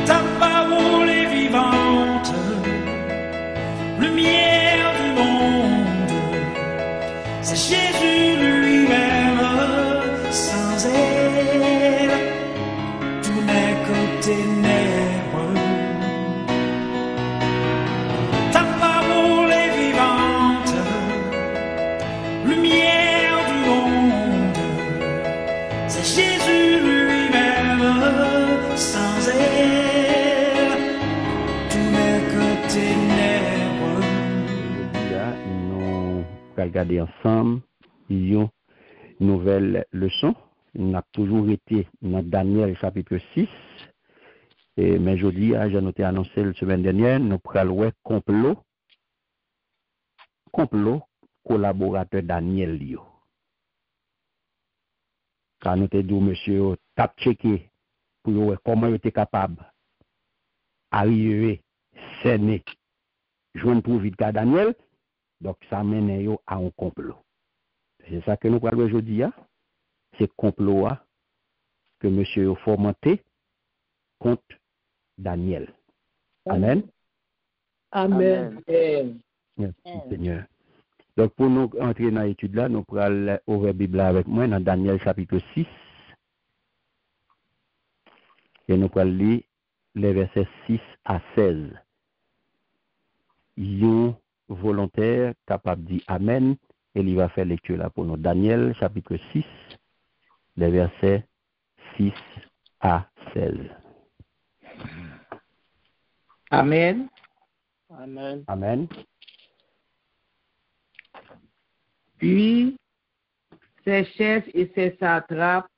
ta parole est vivante, lumière du monde, c'est Jésus lui-même. Sans elle, tout n'est que ténèbres. Ta parole est vivante, lumière du monde, c'est Jésus lui-même. Sans elle, tout n'est que ténèbres. Nous allons regarder ensemble une nouvelle leçon. On a toujours été dans Daniel chapitre 6. Mais aujourd'hui, j'ai noté annoncé la semaine dernière, nous allons complot collaborateur Daniel Lio. Quand nous avons dit, monsieur, tap checké pour voir comment il était capable d'arriver, cerner, joindre pour vite à Daniel, donc ça mène à un complot. C'est ça que nous parlons aujourd'hui. C'est complot que monsieur a fomenté contre Daniel. Amen. Amen. Merci Seigneur. Donc pour nous entrer dans l'étude là, nous allons ouvrir la Bible avec moi dans Daniel chapitre 6. Et nous allons lire les versets 6 à 16. Un volontaire capable de dire Amen. Et il va faire lecture là pour nous. Daniel chapitre 6, les versets 6 à 16. Amen. Amen. Amen. Puis, ses chefs et ses satrapes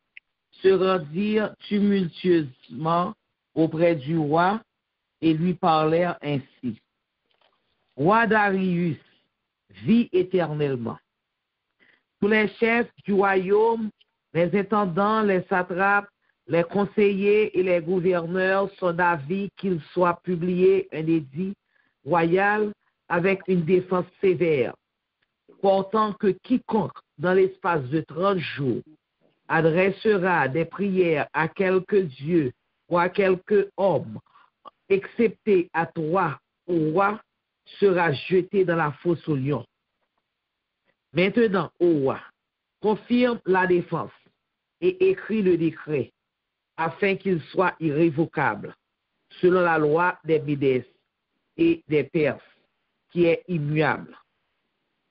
se rendirent tumultueusement auprès du roi et lui parlèrent ainsi. Roi Darius, vis éternellement. Tous les chefs du royaume, les intendants, les satrapes, les conseillers et les gouverneurs sont d'avis qu'il soit publié un édit royal avec une défense sévère, portant que quiconque, dans l'espace de 30 jours, adressera des prières à quelque dieu ou à quelque homme, excepté à toi, au roi, sera jeté dans la fosse aux lions. Maintenant, ô roi, confirme la défense et écris le décret, afin qu'il soit irrévocable, selon la loi des Médès et des Perses, qui est immuable.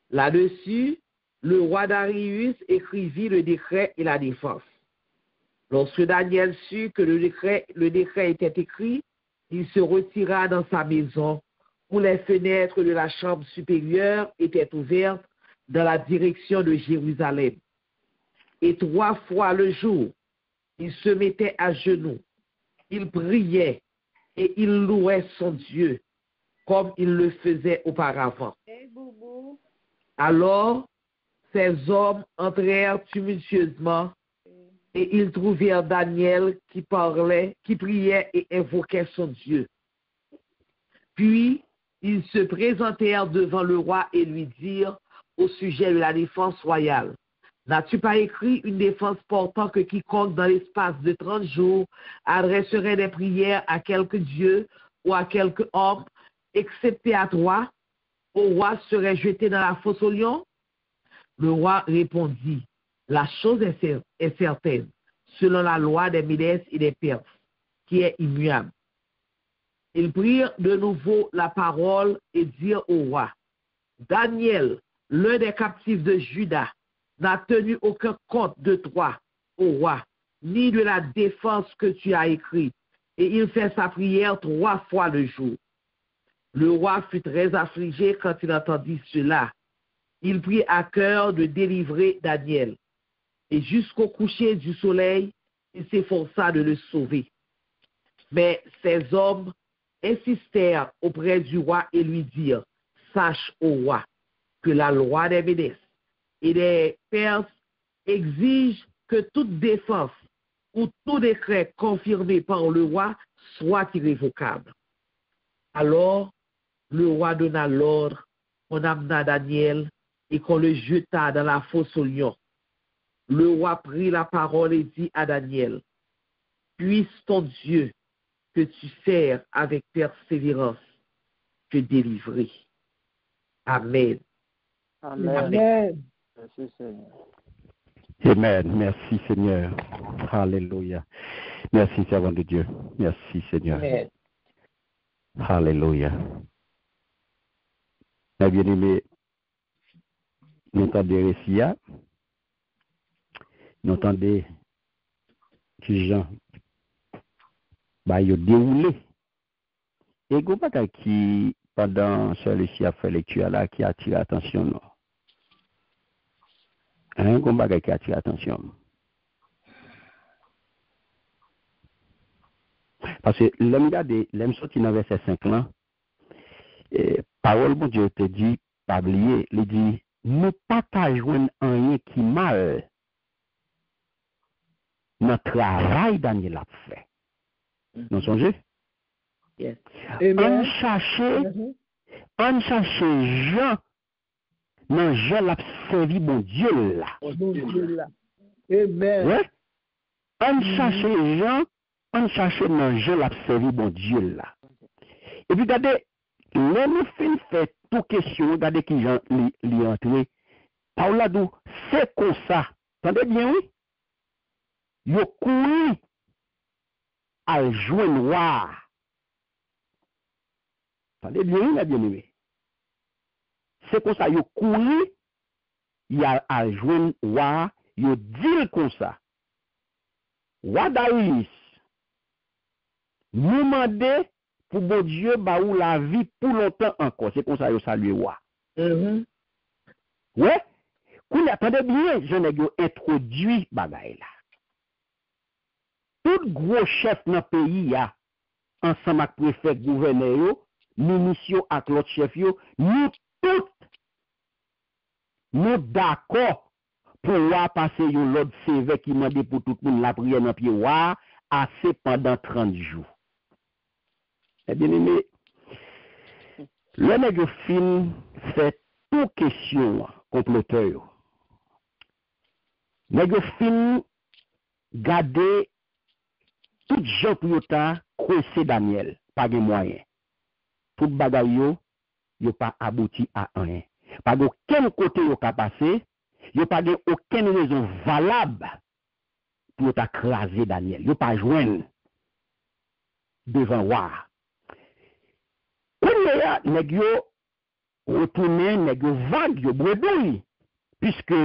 Là-dessus, le roi Darius écrivit le décret et la défense. Lorsque Daniel sut que le décret était écrit, il se retira dans sa maison, où les fenêtres de la chambre supérieure étaient ouvertes dans la direction de Jérusalem. Et 3 fois le jour, il se mettait à genoux, il priait et il louait son Dieu, comme il le faisait auparavant. Alors, ces hommes entrèrent tumultueusement et ils trouvèrent Daniel qui parlait, qui priait et invoquait son Dieu. Puis, ils se présentèrent devant le roi et lui dirent au sujet de la défense royale. N'as-tu pas écrit une défense portant que quiconque dans l'espace de 30 jours adresserait des prières à quelque dieu ou à quelque homme, excepté à toi, au roi serait jeté dans la fosse aux lions? Le roi répondit, la chose est certaine, selon la loi des Médès et des Perses, qui est immuable. Ils prirent de nouveau la parole et dirent au roi, Daniel, l'un des captifs de Juda, n'a tenu aucun compte de toi, ô roi, ni de la défense que tu as écrite, et il fait sa prière 3 fois le jour. Le roi fut très affligé quand il entendit cela. Il prit à cœur de délivrer Daniel, et jusqu'au coucher du soleil, il s'efforça de le sauver. Mais ces hommes insistèrent auprès du roi et lui dirent, sache, ô roi, que la loi des Médès et des Perses exige que toute défense ou tout décret confirmé par le roi soit irrévocable. Alors, le roi donna l'ordre, on amena Daniel et qu'on le jeta dans la fosse aux lions. Le roi prit la parole et dit à Daniel, puisse ton Dieu que tu sers avec persévérance te délivrer. Amen. Amen. Merci, Seigneur. Amen. Merci, Seigneur. Alléluia. Merci, servant de Dieu. Merci, Seigneur. Amen. Alléluia. Mes bien-aimés, nous entendons des récits, nous entendons des gens qui ont déroulé. Et il y a pas qui, pendant celui-ci a fait lecture là, qui attire l'attention. Non. Un combat qui attire l'attention. Parce que l'homme sorti dans verset 5 là, parole, mon Dieu, te dit, pas oublier, il dit, nous pas qu'à joindre rien qui mal. Notre travail, Daniel a fait. Nous songez? Yes. Amen. On cherche Jean, non, Jean l'a servi, mon Dieu, là. Mon Dieu là. Amen. Ouais? On cherche Jean, on cherche non, Jean l'a servi, mon Dieu, là. Et puis, regardez, l'homme fait toute question, regardez qui Jean l'y entré. Pauladou, c'est comme ça. Entendez bien, oui? Yo couru à joindre noir. Attendez bien, la bien-aimé. C'est comme ça, yo couru, il a à joindre noir, yo dit comme ça. Wadaïs, nous demandez pour bon Dieu, bah ou la vie pour longtemps encore. C'est comme ça, yo salue wa. Ouais? Qu'on attendez bien, je n'ai introduit bagay là. Tout gros chef dans le pays, ensemble avec préfet, gouverneur, ministre avec l'autre chef, nous tous, nous d'accord pour passer l'autre CV qui m'a dit pour tout le monde la prière dans le pied, assez pendant 30 jours. Eh bien, aimé, le nègre fin fait toute question comploteur. Nègre fin garder tout gens pour yota croiser Daniel, pas de moyens. Tout bagay yo pas abouti à rien. Pas aucun côté yo ka passer, yo pas de aucune raison valable pour t'écraser Daniel. Yo pas joindre devant roi. Quand ya nèg yo retourner nèg yo vague yo bredouille puisque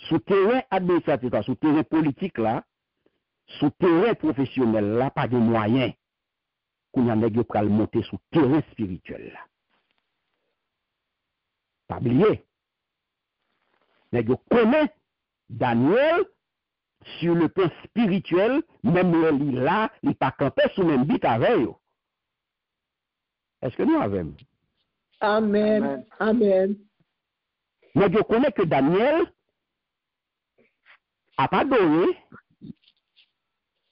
sous terrain administratif, sous terrain politique là, sous terrain professionnel là, pas de moyens qu'on a nèg yo pral monter sous terrain spirituel là. Pas oublier. Nèg yo connaît Daniel sur le plan spirituel, même le là, il pas campé sous même bit avec yo. Est-ce que nous avons? Amen. Amen. Nèg yo connaît que Daniel a pas donné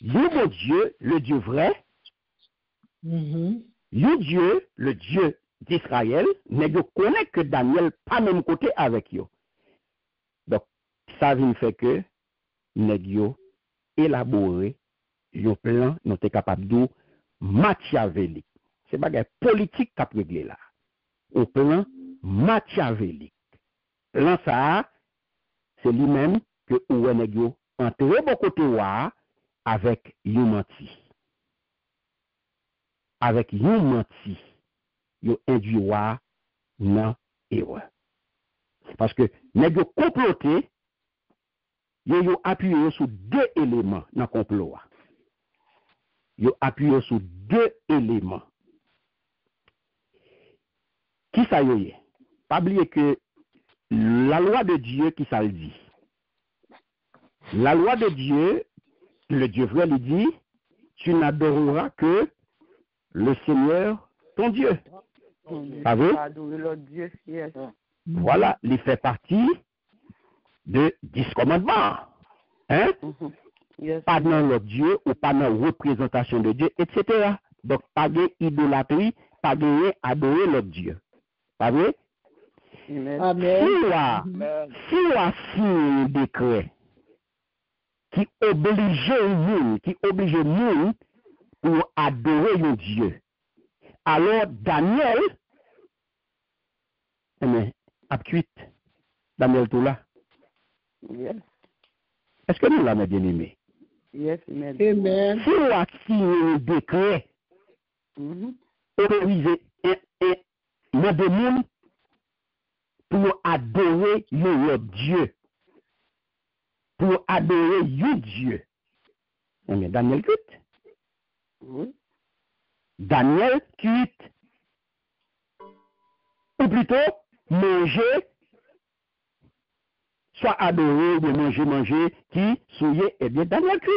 le Dieu, le Dieu vrai, le Dieu, le Dieu d'Israël, mais je connais que Daniel pas même côté avec eux. Donc, ça vient faire que nous élaborer un plan, nous sommes capables de machiavélique. C'est pas une politique qui a réglé là. Un plan machiavélique. Plan ça, c'est lui-même que nous entré bon côté avec yon menti. Avec yon menti, yon induit wa nan erreur. Parce que nèg yo comploté, yo appuyé sur deux éléments dans complot. Yo appuyé sur deux éléments. Qui ça yo yé? Pas oublier que la loi de Dieu qui ça le dit. La loi de Dieu, le Dieu vrai lui dit, tu n'adoreras que le Seigneur, ton Dieu. Pas vrai? Voilà, il fait partie de 10 commandements. Hein? Pas dans l'autre Dieu ou pas dans la représentation de Dieu, etc. Donc, pas d'idolâtrie, pas de adorer l'autre Dieu. Pas vrai? Amen. Si on a signé un décret qui oblige le monde pour adorer un Dieu. Alors, Daniel, a cuit. Daniel tout là. Yes. Est-ce que nous l'avons bien aimé? Yes, amen. Amen. Si on a signé un décret, autorisé dans des mondes pour adorer le Dieu. Pour adorer un Dieu. Mais Daniel cuit. Oui. Daniel cuit. Ou plutôt, manger, soit adorer ou manger, qui souillait, eh bien, Daniel cuit.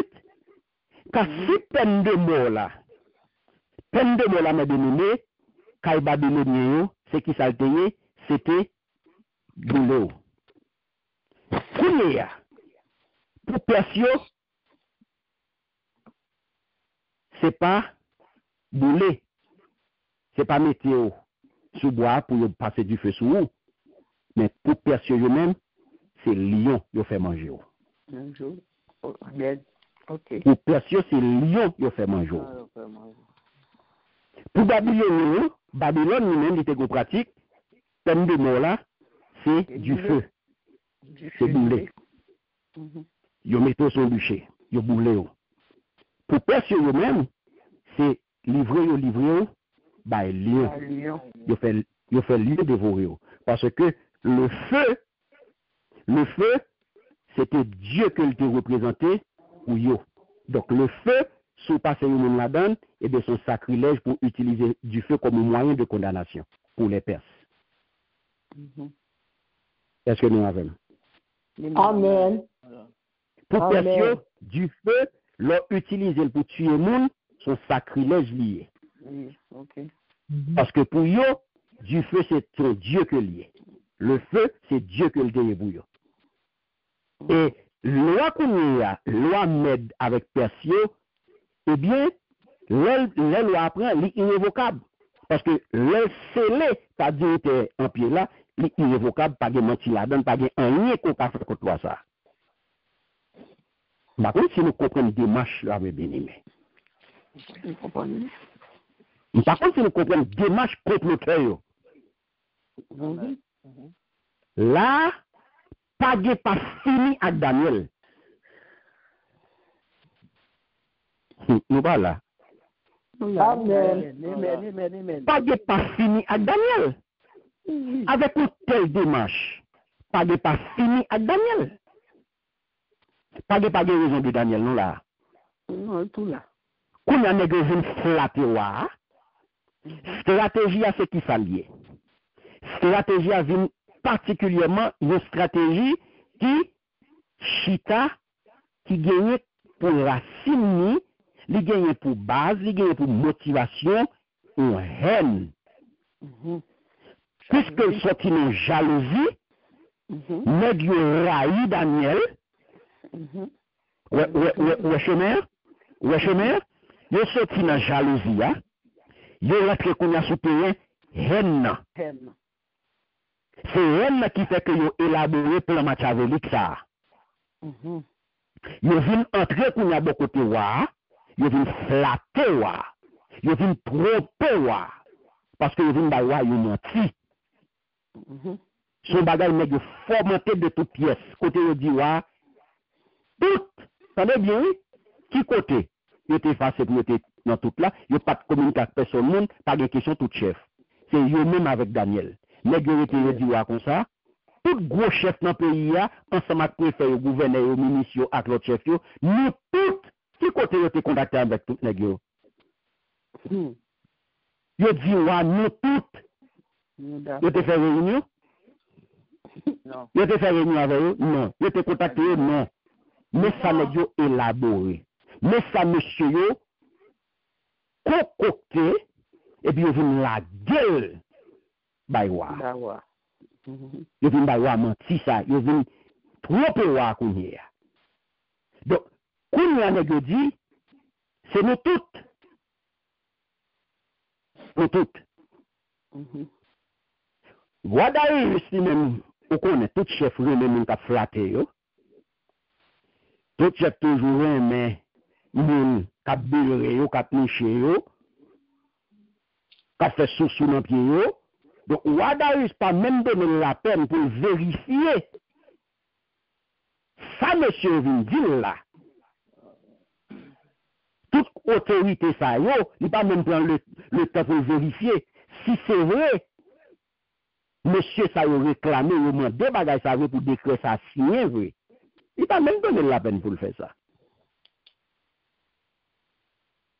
Car si peine de mort là, mes bien-aimés, quand Babylonien, c'est qui s'alteye, c'était boulot. Kounia, pour Persio, c'est pas boulet, c'est pas météo sous bois pour passer du feu sous vous, mais pour Persio eux-mêmes, c'est lion qui fait manger. Okay. Pour Persio, c'est lion qui fait manger. Pour Babylone, nous-mêmes, il était pratique, peine de mort là, c'est du feu. C'est boulé. Ils mettent son bûcher, ils boulé. Pour Persio eux-mêmes, c'est livré, bah, lion. Il fait lion dévorer. Parce que le feu, c'était Dieu que il te représenté ou yo. Donc le feu, sous passer une là-dedans, et de son sacrilège pour utiliser du feu comme moyen de condamnation pour les Perses. Est-ce que nous avons? Amen. Pour Persio, du feu, leur utiliser pour tuer le monde, son sacrilège lié. Okay. Parce que pour eux, du feu, c'est son Dieu que lié. Le feu, c'est Dieu que le déye pour eux. Et loi qu'on a, loi Mède avec Persio, eh bien, les lois après, les irrévocables. Parce que les scellé, c'est-à-dire en pied là, les irrévocables, pas de menti là-dedans, pas de rien qu'on peut faire contre ça. Par contre, si nous comprenons des démarches là, bien aimé. Par contre, si nous comprenons des démarches contre le cœur, là, pas fini avec Daniel. Nous pas là. Amen. Pas fini avec Daniel. Avec une telle démarche, pas fini avec Daniel. Pas de raison de Daniel, non là. Non, tout là. Qu'on a négocié une flatterie, stratégie à ce qui fallait. Stratégie a vu particulièrement une stratégie qui chita, qui gagnait pour racine, qui gagnait pour base, qui gagnait pour motivation, une haine. Puisque sorti une jalousie, nèg yo raï Daniel. Ouais, chemin, yo sorti une jalousie, yo rentré qu'on a souterrain haine. C'est haine qui fait que yo élaboré plan machiavélique ça. Yo vinn entrer qu'on a beaucoup côté wa, yo vinn flatter wa, yo vinn tromper wa, parce que yo vinn ba wa yo menti. Son bagage nèg yo formaté de toutes pièces. Côté yo dit wa, tout, attendez bien, qui côté? Yo était effacé pour être dans tout là, yo pas de communiquer avec personne monde, pas de question tout chef. C'est yo même avec Daniel. Nèg yo était dit wa comme ça. Tout gros chef dans le pays, ensemble avec le préfet, le gouverneur, le ministre, avec l'autre chef, nous tous, qui côté vous êtes contacté avec tout les gars? Vous dites, nous tous, vous êtes fait réunion? Non. Vous êtes fait réunion avec eux? Non. Vous êtes contacté? Non. Mais ça, les gars, élaboré. Mais ça, monsieur, concocté, et puis vous la gueule, baywa. Yo vin ba wa menti ça, yo vin tromper wa kounya. Donc, kounya nèg yo dit, c'est nous toutes. Nous toutes. Wadaï, si même, on connaît tout chef rené moun ka flatter yo. Tout chef toujours mais moun k'ap beurre yo, k'ap niché yo, k'ap fait sous dans pied yo. Donc, Ouadarius pas même donné la peine pour vérifier. Ça, monsieur vient dire là. Toute autorité, ça, yo, il pas même prendre le temps pour vérifier. Si c'est vrai, monsieur, ça yo réclamé, yo demandé bagay ça pour décret ça signé, vrai. Il pas même donné la peine pour le faire ça.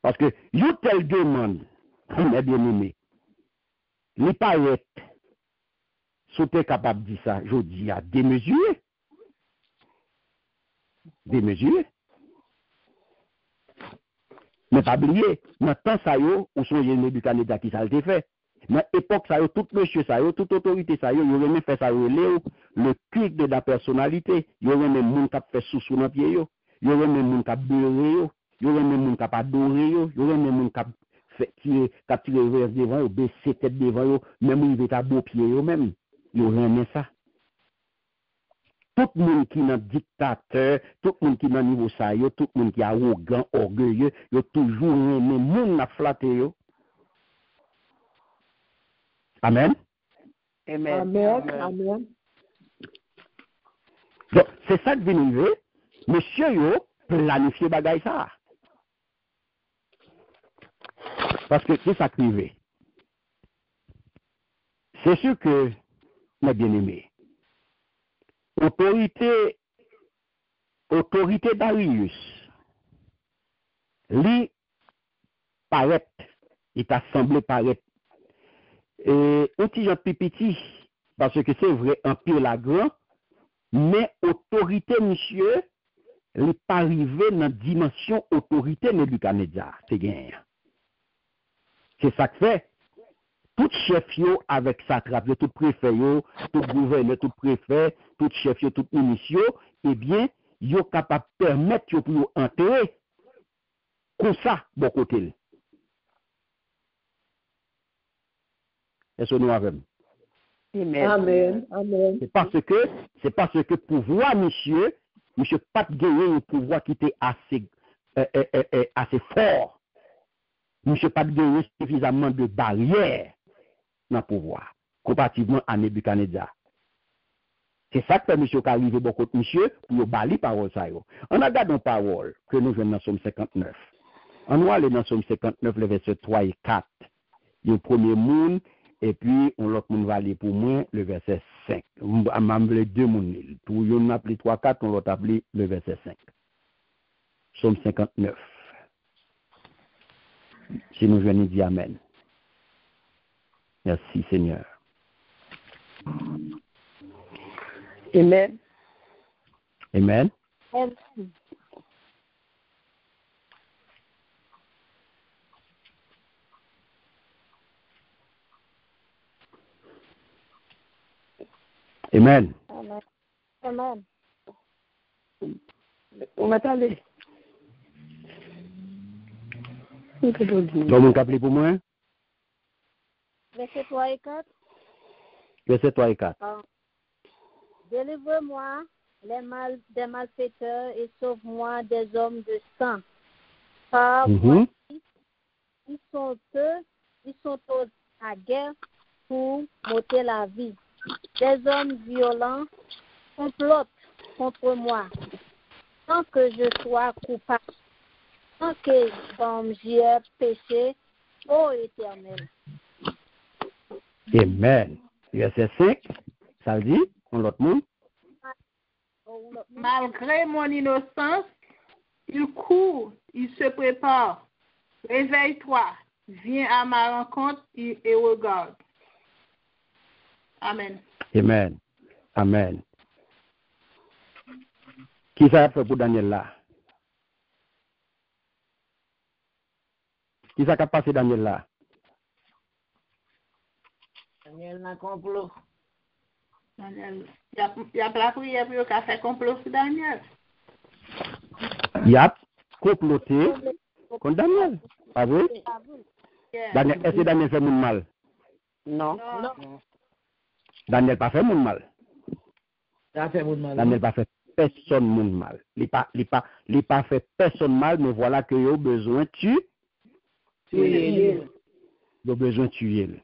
Parce que, yo tel demande, mes bien-aimés, il paraît, si tu es capable de dire ça, je dis à démesuré. Démesuré. Mais pas oublier, maintenant ça yo, ou son yé Nebuchadnezzar qui ça le fait. Mais époque ça yo, tout monsieur ça yo, toute autorité ça yo, yo remet fait ça yo, le culte de la personnalité, yo remet moun k'ap fait sous dans pied yo, yo remet moun k'ap beurre yo remet moun k'ap adorer yo remet moun k'ap qui capturer vers devant yo, baisser tête devant yo, même il veut ta beau pied yo même, yo remet ça. Tout le monde qui est dictateur, tout le monde qui est dans niveau ça, tout le monde qui est arrogant, orgueilleux, yo toujours remet moun na flatter yo. Amen. Amen. Amen. Amen. Donc, c'est ça que vient arriver. Monsieur yo planifier bagay ça. Parce que c'est ça qui arrive. C'est sûr que, mes bien-aimés, autorité Darius, lui, paraît, il t'a semblé paraître, et un petit genre petit, parce que c'est vrai, empire la grand, mais autorité, monsieur, il n'est pas arrivé dans la dimension autorité Nebuchadnezzar, c'est gain. C'est ça que fait. Tout chef yo avec satrape, tout préfet yo, tout gouverneur, tout préfet, tout chef yo, tout ministre yo, eh bien, yo capable permettre yo pour entrer comme ça bon côté. Est-ce que nous avons? Amen. Amen. Amen. C'est parce que pouvoir monsieur pas gagner un pouvoir qui était assez fort. Monsieur pas gagner suffisamment de barrières dans le pouvoir, comparativement à Nebuchadnezzar. C'est ça que fait monsieur qui arrive beaucoup de monsieur pour bali parole ça yo. On a gardé une parole que nous venons dans Somme 59. On va aller dans Somme 59 le verset 3 et 4. Le premier monde et puis l'autre monde va aller pour moi le verset 5. On m'a appelé deux monde. Pour yon appelé 3 4, on l'autre appelé le verset 5. Somme 59. Si nous venons dire amen. Merci Seigneur. Amen. Amen. Amen. Amen. On m'attendait. Donc, on appelé pour moi? Verset 3 et 4. Verset 3 et 4. Délivre-moi des malfaiteurs et sauve-moi des hommes de sang. Car voici, ils sont tous à guerre pour m'ôter la vie. Des hommes violents complotent contre moi. Sans que je sois coupable, sans que comme j'y ai péché, ô Éternel. Amen. Verset 5, ça veut dire, on l'autre monde. Malgré mon innocence, il court, il se prépare. Réveille-toi, viens à ma rencontre et regarde. Amen. Amen. Amen. Qui ça a fait pour Daniel là? Qui ça a passé Daniel là? Daniel n'a complot. Daniel, il y a la prière pour qu'il fait complot sur Daniel. Il a comploté contre Daniel. Pas vrai? Daniel, est-ce que Daniel fait mon mal? Non. Daniel pas fait mon mal. Ça fait mon mal. Daniel pas fait. personne moun mal. Il pas fait personne mal, mais voilà que yo besoin tuer. Yo besoin tuer.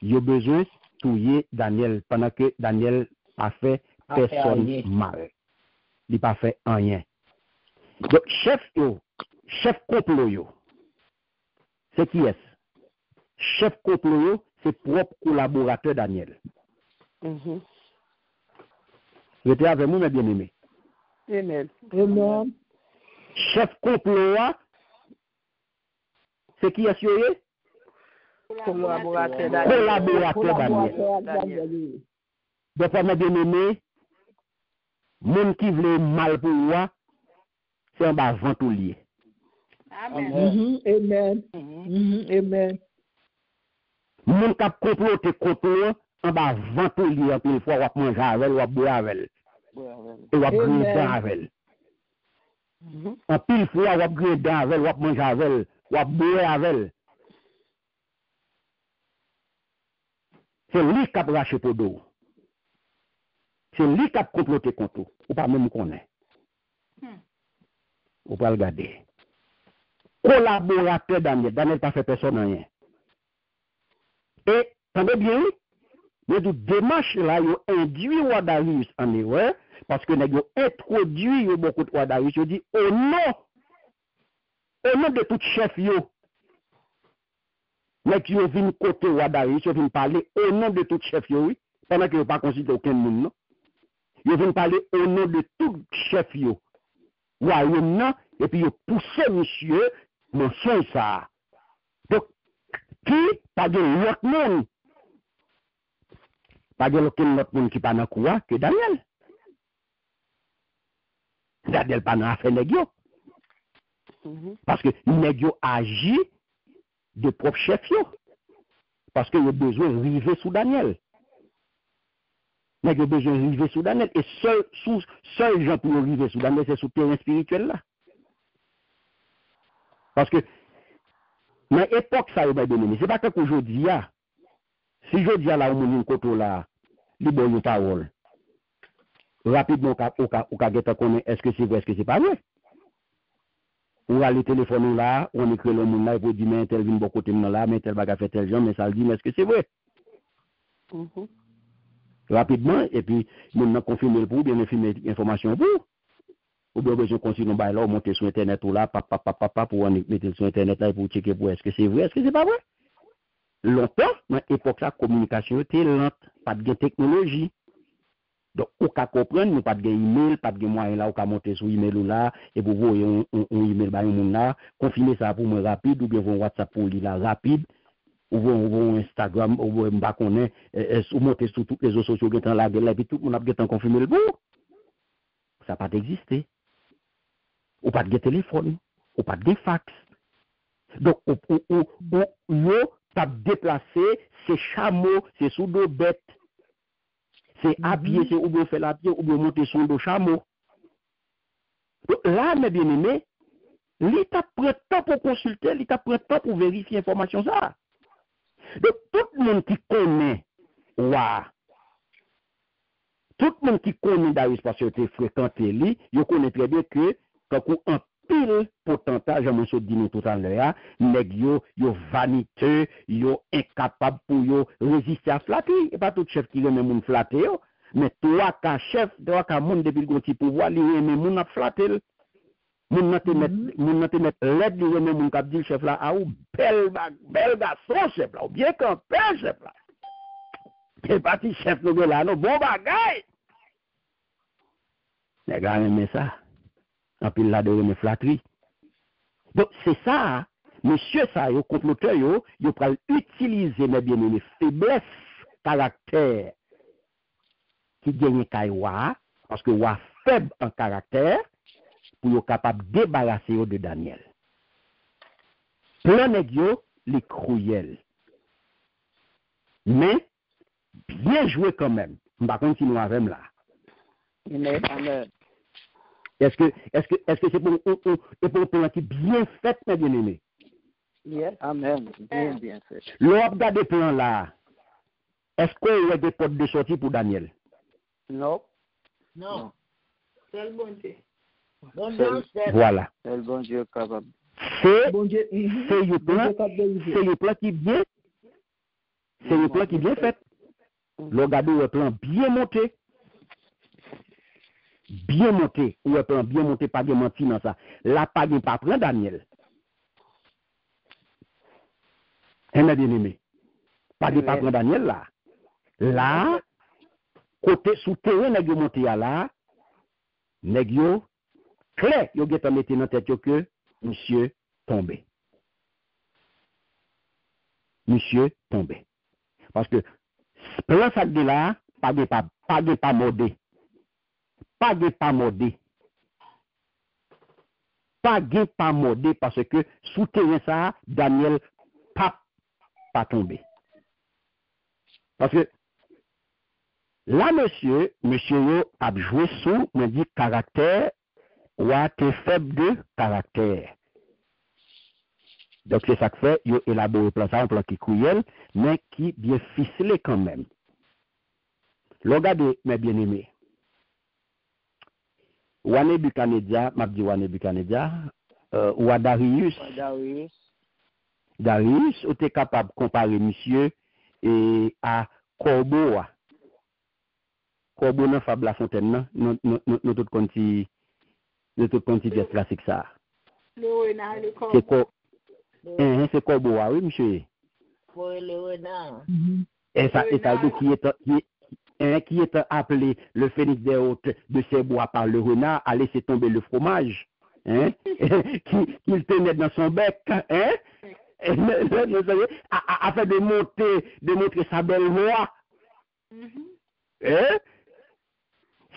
Yo besoin tuer Daniel pendant que Daniel a fait personne mal. Il pas fait rien. Donc chef complot yo. C'est qui est? Chef complot yo, c'est propre collaborateur Daniel. Vous êtes avec moi, mes bien-aimés. Amen. Chef complot, c'est qui est? Collaborateur Daniel. Donc, mes bien-aimés, monde qui veut mal pour moi, c'est un bas ventoulier. Amen. Amen. Amen. Monde qui a comploté contre en bas ventoulier, en plus fois, on mange avec, on boit avec. Et on grille avec. En pile fois, on grille avec, on mange avec, on boit avec. C'est lui qui a racheté pour d'eau. C'est lui qui a comploté contre vous. Ou pas même connaître. Ou pas regarder. Collaborateur Daniel. Daniel n'a fait personne rien. Et, attendez bien, mais de démarche là, ils ont induit Wadarius en erreur, parce que nous avons introduit beaucoup de Wadarius. Ils ont dit, au nom de tout chef, mais qui viennent côté Wadarius, ils viennent parler au nom de tout chef, oui, pendant qu'ils n'ont pas considéré aucun monde, non? Ils viennent parler au nom de tout chef, royaume, et puis ils poussent monsieur, mensonge ça. Donc, qui, pas de l'autre monde, pas de aucun autre monde qui pas dans quoi que Daniel. Daniel pas dans affaire négio. Parce que négio agit de propre chef yo. Parce que il a besoin de river sous Daniel. Négio besoin de river sous Daniel. Et seul gens pour river sous Daniel, c'est sous terrain spirituel là. Parce que dans l'époque, ça, c'est pas qu'aujourd'hui, si je dis là, on a côté là, il y a une parole. Rapidement, est-ce que c'est vrai, est-ce que c'est pas vrai? Ou aller téléphoner là, on écrit le monde là, et pour dire, mais tel vient de côté là, mais tel baga fait tel genre, mais ça le dit, mais est-ce que c'est vrai? Rapidement, et puis, on a confirmé le pour, bien confirmé l'information pour. Ou bien besoin de continuer là, on monter sur Internet ou là, papa, pour mettre sur Internet là, pour checker pour est-ce que c'est vrai, est-ce que c'est pas vrai? Longtemps, dans l'époque, la communication était lente, pas de technologie. Donc, on peut comprendre, nous pas de email, pas de moyen là, on peut monter sur email ou là, et pour vous, un email, bah, un là, confirmer ça pour moi rapide, ou bien un WhatsApp pour lui là, rapide, ou un Instagram, ou un baconnet, ou monter sur tous les réseaux sociaux, qui sont là, et puis tout le monde a bien confirmé le bon. Ça n'a pas d'exister. Ou pas de téléphone, ou pas de fax. Donc, yo t'a déplacé, c'est chameau, c'est sous dos bête. C'est habillé, c'est ou bien faire la pied, ou bien monter sur dos chameau. Donc, là, mes bien-aimés, l'État prend temps pour consulter, l'État prend temps pour vérifier l'information ça. Donc, tout le monde qui connaît, tout le monde qui connaît Darius parce qu'il a fréquenté lui, il connaît très bien que quand un pile potentat, j'aime se dire tout à l'heure, nèg yo vaniteux, yo incapable pour yo résister à flatter, et pas tout chef qui remet moun flatter yo, mais toi ka chef, toi ka moun depuis le petit pouvoir, li remet moun a flatter. Moun nan te met l'aide li remet moun k'ap dit chef là, ah ou bel garçon chef là, ou bien campé chef là. C'est parti chef là, non bon bagay. Nèg a remet ça. En plus là de mes flatteries. Donc c'est ça, monsieur ça, yo comploteur yo pral utiliser mes bien-aimés faiblesse caractère qui gagne kaiwa parce que wa faible en caractère pour yo capable débarrasser yo de Daniel. Plan nèg yo les cruel. Mais bien joué quand même. On va continuer avec là. Amen. Est-ce que c'est pour un plan qui bien fait, mes bien-aimés? Yes, amen. Bien fait. L'on regarde le plan là. Est-ce qu'il y a des portes de sortie pour Daniel? Non. Seul bon Dieu. Bon Dieu, c'est Voilà. Seul bon Dieu capable. C'est bon Dieu. c'est le plan qui bien. C'est le plan qui bien fait. Le gado est plan bien monté. Bien monté. Ou est plan bien monté, pas de menti dans ça. Là, pas de pas prendre Daniel. Elle est bien aimé. Pas de pas prendre Daniel là. Là, côté souterrain, nèg yo monté là, nèg yo clair, yo geta mette dans tête yo que monsieur tombé. Monsieur tombé. Parce que plan ça de là, pas modé. Pas modé parce que souterrain ça Daniel pas tombé. Parce que là, monsieur yo a joué sous, me dit caractère, ou a été faible de caractère. Donc, c'est ça que fait, yo élaboré un plan qui cruel, mais qui bien ficelé quand même. Regardez, mes bien-aimés. Wane Bukanedia, m'a dit Wane Bukanedia, ou a Darius, ou t'es capable de comparer monsieur et à Corbeau. Corbeau nan Fable La Fontaine, nous tout conti pièce classique ça. Le renard, le corbeau. C'est Corbeau, oui, monsieur. Pour le renard. Et ça qui est appelé le phénix des hautes de ces bois par le renard a laissé tomber le fromage, hein, qu'il tenait dans son bec, hein, afin de montrer sa belle voix. Hein?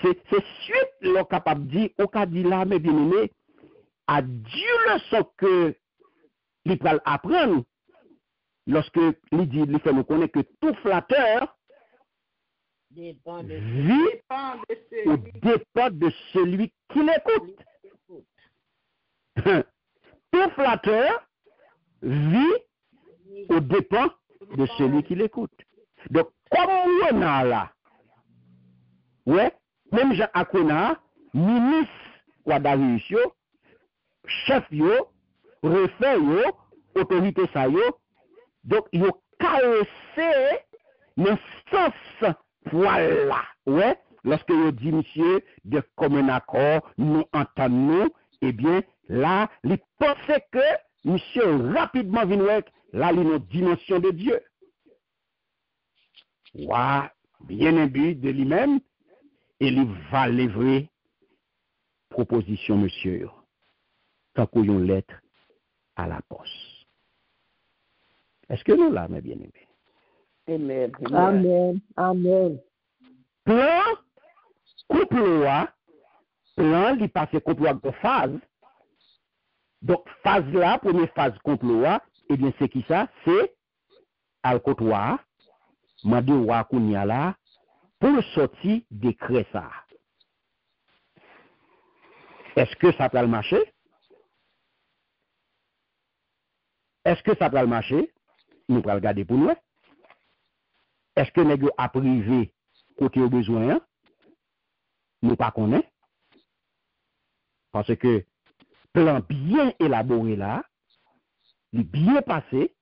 C'est suite l'on capable de dire, au cas dit là, mes bien-aimés, à Dieu le son que il peut apprendre lorsque il dit, il fait nous connaître que tout flatteur Dépend de vit ou dépend de celui qui l'écoute. Tout flatteur vit ou dépend de celui qui l'écoute. Donc, comme on a là, ouais, même Jean Akona, ministre Darius yo, chef yo, refait yo, autorité ça yo, donc yo caressé le sens, voilà, ouais, lorsque yo dit monsieur, de commun accord, nous entendons, eh bien, là, il pensait que monsieur rapidement vient avec la dimension de Dieu. Ouais, bien imbu de lui-même, et il va livrer proposition, monsieur, tant qu'on une lettre à la poste. Est-ce que nous là, mes bien-aimés? Amen. Amen. Plan, couple, plan, il passe couple de phase. Donc, phase là, première phase couple, eh bien, c'est qui ça? C'est al côtoir, mandi wa kounya là, pour sortir décret ça. Est-ce que ça peut le marcher? Est-ce que ça peut le marcher? Nous allons regarder pour nous. Est-ce que nous a privé côté au besoin? Nous pas connaissons. Parce que plan bien élaboré là, il bien passé,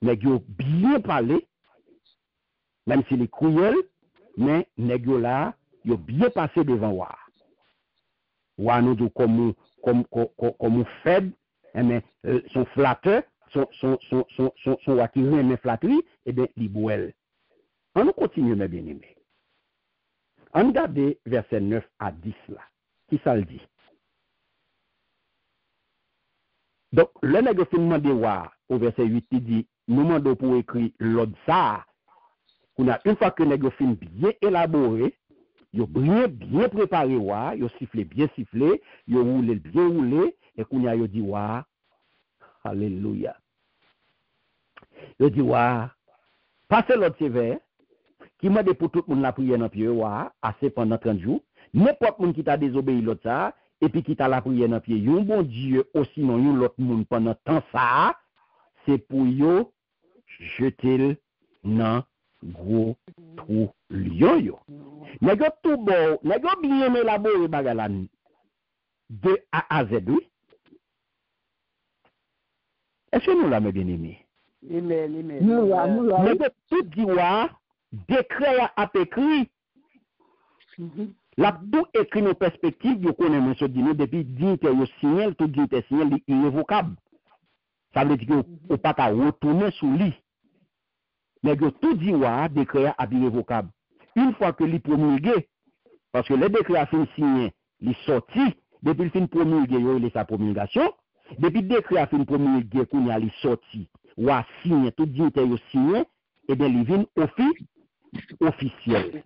nous bien parlé, même s'il est cruel, mais nous là, il bien passé devant moi. Ou nous dit comme faible, mais son flatteur, son attiré, mais flatterie, et bien, il boit. On continue, mes bien-aimés. On regarde verset 9 à 10 là. Qui ça le dit? Donc, le nègre fin demande au verset 8, il dit, nous demandons pour écrire l'autre ça. Une fois que le nègre fin bien élaboré, il bien préparé, il sifflé bien sifflé, il roulé bien roulé, et qu'on a dit, alléluia. Il dit, passez l'autre sévère, qui m'a dit pour tout le monde la prière dans le pied, assez pendant 30 jours, n'importe qui t'a désobéi l'autre ça, et puis qui t'a la prière dans le pied, un bon Dieu, aussi non, l'autre monde pendant temps ça, c'est pour yo jeter dans gros trou lion yo. Nèg yo tout bon, nèg yo bien élaboré bagala de A à Z, oui. Est-ce que nous l'avons bien aimé? Amen. Nèg yo tout dit wa décret a écrit. La tout écrit nos perspectives, yo connaît monsieur dit nous depuis dignité yo signal, tout dignité signal irrévocable. Ça veut dire que pas qu'à retourner sous lui. Mais que tout dit wa décret à irrévocable. Une fois que li promulgué, parce que le décret a fin signé, il sorti, depuis le fin promulgué, il est sa promulgation, depuis le décret a fin promulgué, qu'on a li sorti, ou a signé, tout dit yo signé, et bien il vient officiel.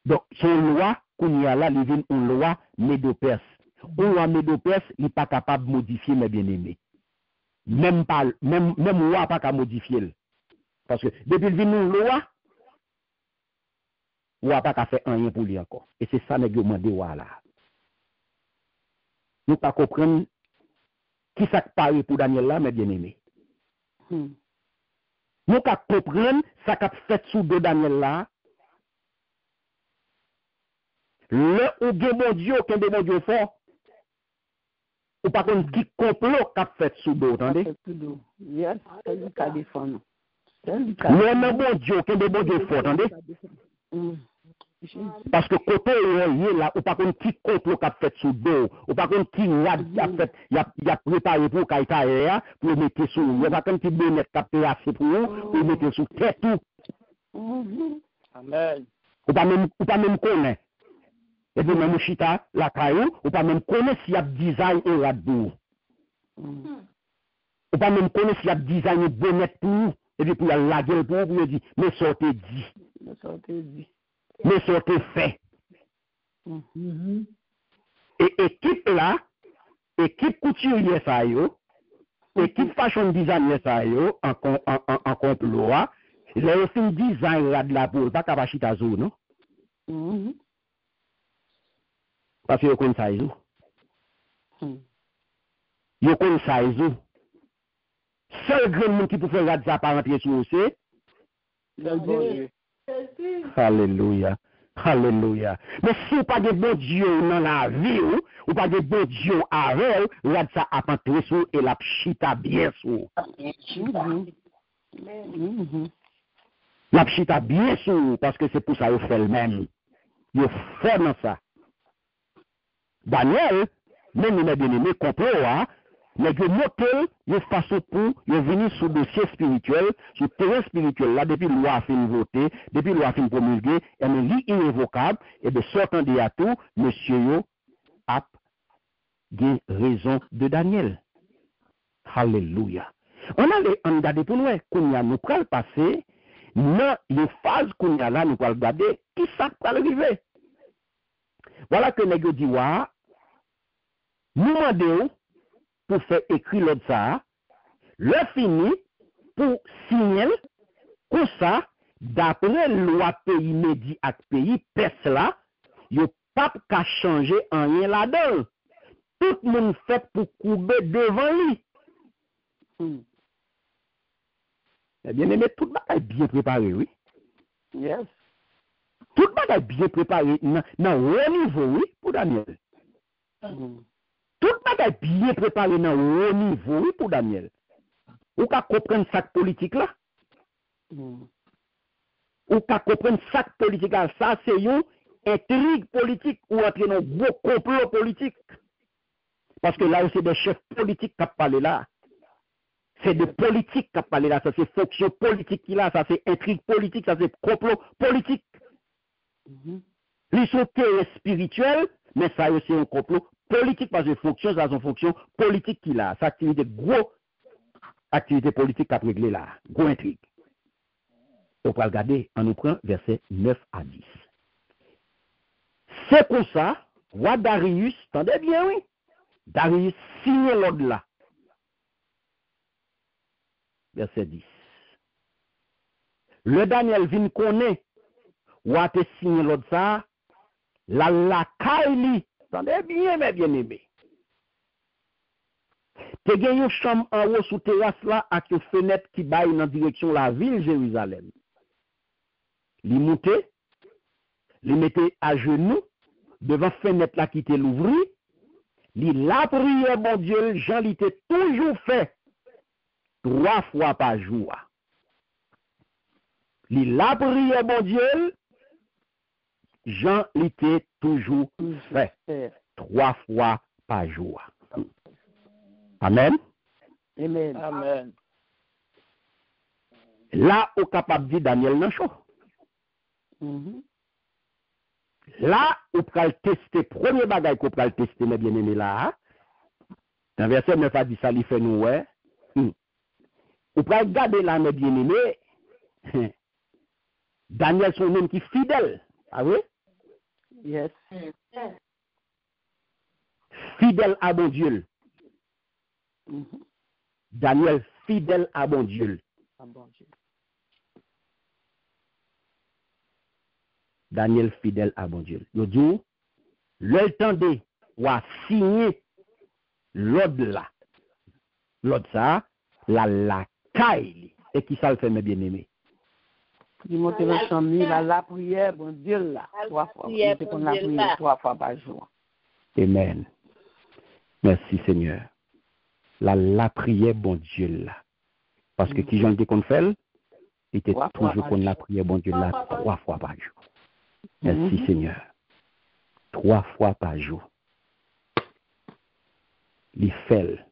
Donc, son loi, qu'on y a là, il vient une loi médo-perse. Une loi médo-perse, il n'est pas capable de modifier, mes bien-aimés. Même loi pas qu'à modifier. Parce que depuis le vin loi, loi pas qu'à faire rien pour lui encore. Et c'est ça, nous demandons là. Nous pas comprendre qui ça parie pour Daniel là, mes bien-aimés. Nous pas comprendre ça qu'a fait sous de Daniel là. Le ou bien bon Dieu, qu'un de bon Dieu fort. Ou pas contre qui complot qu'a fait sous dos, attendez? Yes, c'est lui qui a défendu. Le bon Dieu, qu'un de bon Dieu fort, attendez? Parce que côté là, ou pas contre qui complot qu'a fait sous dos, ou pas contre qui a fait, il a préparé pour Kaïta pour mettre sous, ou pas contre qui bonnet qu'a assez pour mettre sous tête tout. Amen. Ou pas même connaître. Et puis même chita la caillou, ou pas même connaître s'il y a design et là-dedans. Ou pas même connaître s'il y a design et bonnet pour, et puis pour la gueule pour dire, mais sortez dit. Mais sortez fait. Et équipe là, équipe couturier ça yo, équipe fashion designer ça yo, en complot, ils ont fait un design là de la boule, pas qu'à chita zo, non? Parce que vous connaissez ça. Vous connaissez ça. Seul grand monde qui peut faire ça par rentrer sur c'est Alléluia. Alléluia. Mais si vous pas de bon Dieu dans la vie, ou pas de bon Dieu avec, regarde ça à rentrer sur et la chita bien sur. La chita bien sur, parce que c'est pour ça qu'il fait le même. Il fait dans ça. Daniel, même mes bien-aimés, complot, mais je monte de façon pour venir sur le dossier spirituel, sur le terrain spirituel, là, depuis le loi a fait voter, depuis le loi a fait promulguer, et me lit irrévocable, et de sortant de à tout, monsieur yo a des raisons de Daniel. Alléluia. On a des pour nous, qu'on y a nous pral passer, dans les phases qu'on y a là, nous pral regarder, qui ça pral arriver. Voilà que nous dit, nous demandons pour faire écrire l'autre ça, le fini pour signer, comme ça, d'après loi pays médi ak pays, pes là, yo pas qu'à changer en rien là-dedans. Tout le monde fait pour couper devant lui. Eh bien, mais tout le monde est bien préparé, oui. Yes. Tout le monde est bien préparé dans haut niveau, oui, pour Daniel. Tout le monde est bien préparé dans haut niveau, oui, pour Daniel. Ou qu'à comprendre ça politique là? Ou qu'à comprendre ça politique là? Ça, c'est une intrigue politique ou entrer dans un gros complot politique. Parce que là, c'est des chefs politiques qui parlent là. C'est de politique qui parlent là. Ça, c'est fonction politique qui là. Ça, c'est intrigue politique. Ça, c'est complot politique. Ils sont spirituels, mais ça aussi un complot politique parce que fonction, ça, c'est une fonction politique qui là. Ça, activité gros activité politique qui a réglé là. Gros intrigue. On va regarder, on nous prend verset 9 à 10. C'est pour ça, roi Darius, attendez bien, oui. Darius signe l'ordre là. Verset 10. Le Daniel vient connaître, roi te signe l'ordre ça, la caille, attendez bien, mes bien-aimés. Te gen une chambre en haut sous terrasse là, avec une fenêtre qui baille dans direction la ville Jérusalem. Li monte, il mettait à genoux, devant fenêtre là qui était l'ouvri, il la prière, bon Dieu, Jean l'était toujours fait 3 fois par jour. Il la prière, bon Dieu, Jean l'était toujours fait 3 fois par jour. Amen. Amen. Amen. Là, au capable de dire Daniel non chaud. Mhm. Là, on peut le tester, premier bagage qu'on peut le tester, mes bien-aimés là. Dans verset 9 a dit ça, il fait nous, ouais. On peut regarder là, mes bien-aimés. Daniel, son homme qui est fidèle. Ah oui? Yes. Fidèle à bon Dieu. Mhm. Daniel, fidèle à bon Dieu. Ah, bon Dieu. Daniel, fidèle à bon Dieu. Le jour, le temps de signer l'ordre là. L'ordre ça, la caille. Et qui ça le fait, mes bien-aimés? Il monte le champ, il va la prière, bon Dieu, là, 3 fois. Il fait qu'on la prière 3 fois par jour. Amen. Merci Seigneur. La prière, bon Dieu là. Parce que qui j'en dis qu'on fait, il était toujours qu'on la prière, bon Dieu là, 3 fois par jour. Merci Seigneur. 3 fois par jour. Il fait.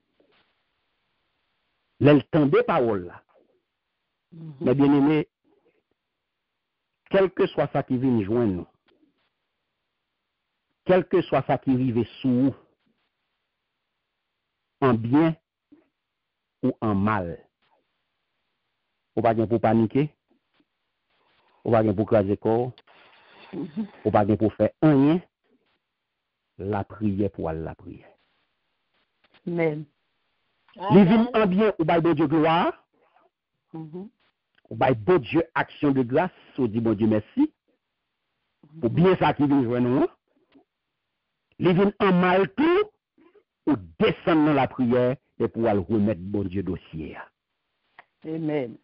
Le temps des paroles là. Mais bien aimé, quel que soit ça qui vient joindre nous, quel que soit ça qui arrive sous nous, en bien ou en mal, ou pas pour paniquer, ou pas pour craser corps, ou pas pour faire rien, la prière pour la prière. Amen. Les vignes en bien, ou pas bon Dieu gloire, Mhm. ou pas bon Dieu action de grâce, ou dit bon Dieu merci, pour bien ça qui vient joindre nous. Les vignes en mal tout, ou descendre dans la prière et pour aller remettre bon Dieu dossier. Amen.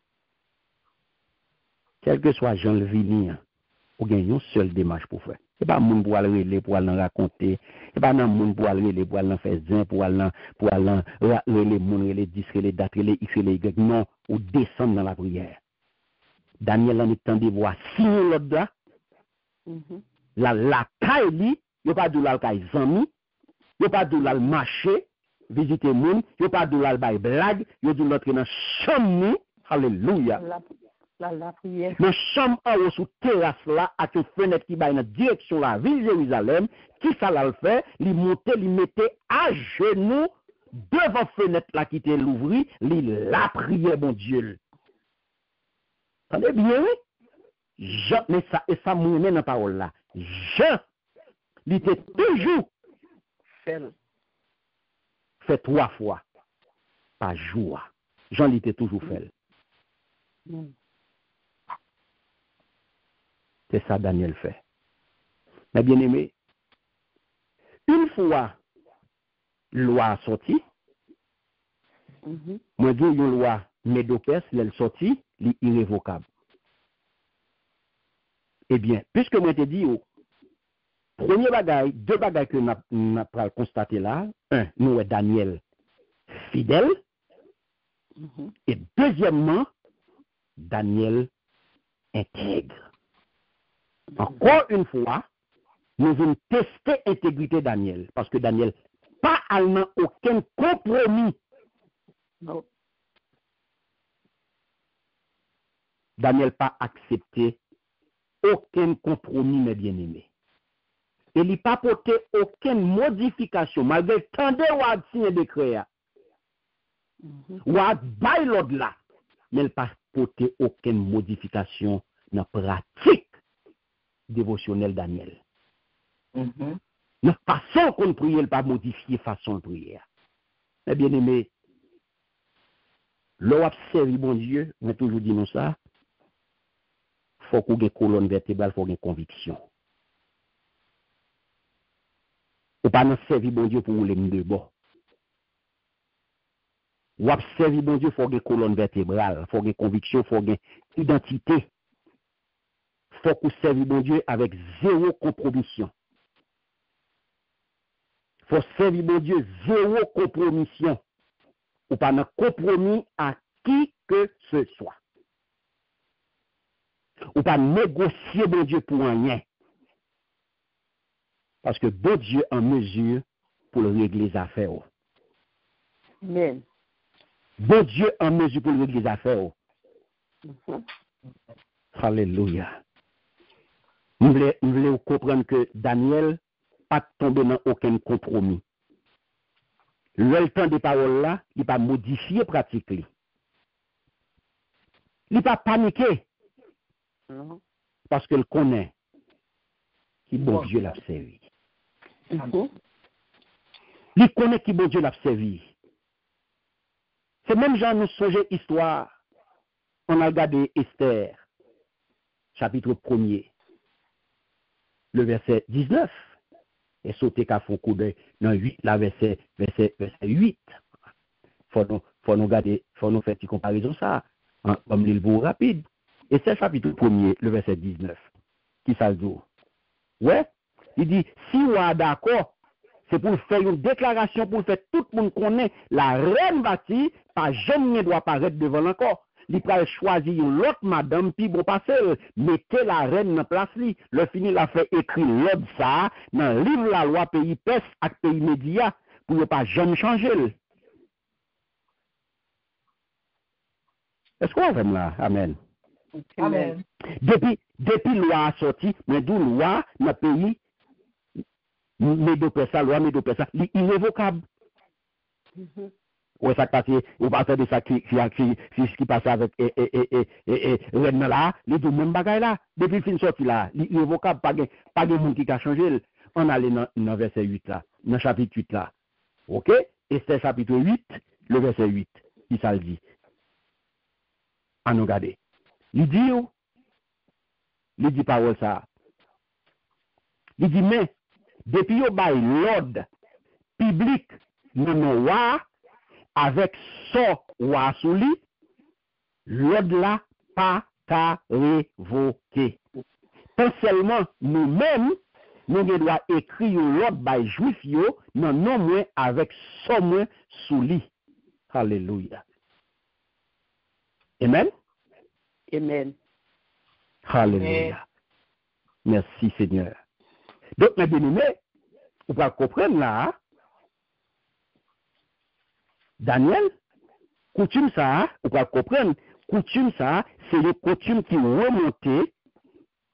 Quel que soit Jean le Villian, ou gagne une seule démarche pour faire. Ce n'est pas moun pour aller relais, pour aller raconter. Ce n'est pas moun pour aller relais, pour aller faire zin, pour aller relais moun, relais 10, relais dates, relais X, relais Y. Non, ou descendre dans la prière. Daniel en étant de voir signer l'autre là. La caille li, yo pas de la caille zami, yo pas de la marcher, visiter moun, yo pas de la bay blague, yo de l'autre dans chambre. Alléluia. La prière. Dans chambre en haut sous terrasse là, avec une fenêtre qui va dans direction la ville Jérusalem, qui ça l'a fait, li monter, li mettait à genoux devant fenêtre là qui était l'ouvri, li la prière bon Dieu. Attendez bien, oui? Jean, mais ça, et ça m'a dans la parole là. Jean, il était toujours fait 3 fois par jour. Jean, il était toujours fait. C'est ça Daniel fait. Mais bien aimé, une fois loi sortie, moi dis une loi Médo-Perse, elle sortie, elle est irrévocable. Eh bien, puisque moi te dis, premier bagage, 2 bagages que nous avons constaté là, un, nous est Daniel fidèle, et deuxièmement, Daniel intègre. Encore une fois, nous allons tester l'intégrité Daniel, parce que Daniel pas allemand aucun compromis. Non. Daniel pas accepté aucun compromis, mes bien-aimés. Et il n'a pas porté aucune modification, malgré tant de ou signé décret, ou à bail l'autre là, mais il n'a pas porté aucune modification dans la pratique dévotionnelle Daniel. La façon qu'on prie, il n'a pas modifié façon de prière. Mes bien-aimés, l'on observe bon Dieu, on a toujours dit nous ça, il faut qu'on ait une colonne vertébrale, il faut qu'on ait une conviction. Ou pas nous servir bon Dieu pour rouler de bord. Ou observer bon Dieu, il faut qu'on ait une colonne vertébrale, il faut qu'on ait une conviction, il faut qu'on ait une identité. faut qu'on serve bon Dieu avec zéro compromission. Faut servir bon Dieu zéro compromission. Ou pas de compromis à qui que ce soit. Ou pas négocier bon Dieu pour rien. Parce que bon Dieu en mesure pour régler les affaires. Amen. Bon Dieu en mesure pour régler les affaires. Alléluia. Nous voulons comprendre que Daniel pas tombé dans aucun compromis. Le temps des paroles là, il pas modifié pratique. Il pas paniqué. Parce qu'il connaît qui bon Dieu l'a servi. Il connaît qui bon Dieu l'a servi. C'est même genre nous songeons histoire. On a regardé Esther, chapitre 1er, le verset 19. Et sauter qu'à fond coup d'œil dans 8, la verset 8. Faut nous garder, faut nous faire une comparaison ça, comme l'île rapide. Et c'est chapitre 1er, le verset 19, qui ça dit. Ouais, il dit, si on est d'accord, c'est pour faire une déclaration, pour faire tout le monde connaît, la reine bâtie, pas jamais ne doit apparaître devant l'encore. Il peut choisir une autre madame, puis bon passer, mettez la reine dans place li. Le fini l'a fait écrire l'autre ça, dans le livre la loi pays Perse et pays Média, pour ne pas jamais changer. Est-ce qu'on va là? Amen. Amen. Depuis loi a sorti, mais d'où loi dans le pays, Médo-Persa, loi Médo-Persa, irrévocable. Ouais, ça passe, ou pas de ça qui passe avec Reine là, les deux mêmes bagailles là, depuis le fin sorti là, irrévocable, pas de monde qui a changé. On allait dans verset 8 là, dans chapitre 8 là. OK? Et c'est chapitre 8, le verset 8, qui ça le dit. À nous garder. Il dit parole ça. Il dit, mais, depuis au bail l'ordre public, non roi, avec son roi sous lui, l'ordre là pas qu'à révoquer. Pas seulement nous-mêmes, nous devons écrire l'ordre by juif yo, non moins avec son moins sous lui. Alléluia. Amen. Amen. Alléluia. Merci Seigneur. Donc, mes bien-aimés, vous pouvez comprendre là, Daniel, coutume ça, vous pouvez comprendre, coutume ça, c'est les coutumes qui remontent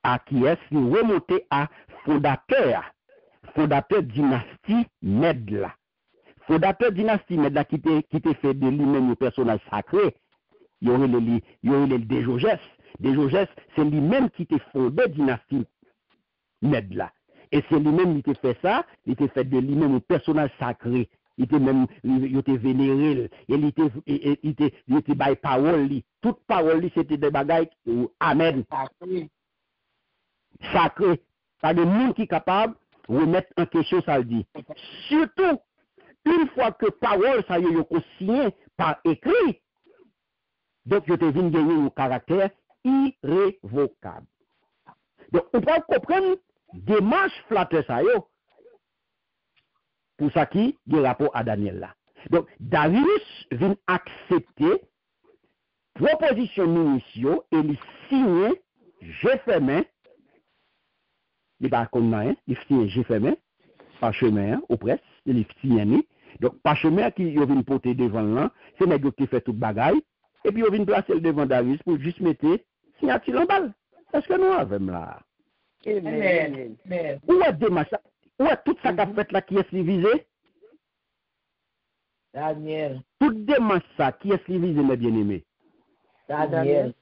à qui est-ce qui remontent à fondateur dynastie Mède là. Fondateur dynastie Mède là qui te fait de lui-même un personnage sacré. Il y aurait le Déjogès. Déjogès, c'est lui-même qui te fondé dynastie Mède là. Et c'est lui-même qui te fait ça, il te fait de lui-même un personnage sacré. Il était même, il était vénéré, il était by parole, toute parole, c'était des bagailles, amen. Sacré. Pas de monde qui est capable de remettre en question ça le dit. Surtout, une fois que parole, ça y est, signé par écrit, donc je te viens gagner un caractère irrévocable. Donc, on peut comprendre démarche flatteur ça y est. Pour ça qui a rapport à Daniel là. Donc, Darius vient accepter proposition ministre et il signe, j'ai fait main, il pas comme rien, il signe, j'ai fait main, par chemin, au presse, il signe. Donc, par chemin qui vient porter devant là, c'est les qui fait toute bagaille, et puis il vient placer le devant Darius pour juste mettre signature en balle. Est-ce que nous avons là? Amen. Où est démarche? Où est tout ça qu'a fait là qui est visé? Daniel. Tout démarche ça qui est visé, mes bien-aimés? Daniel.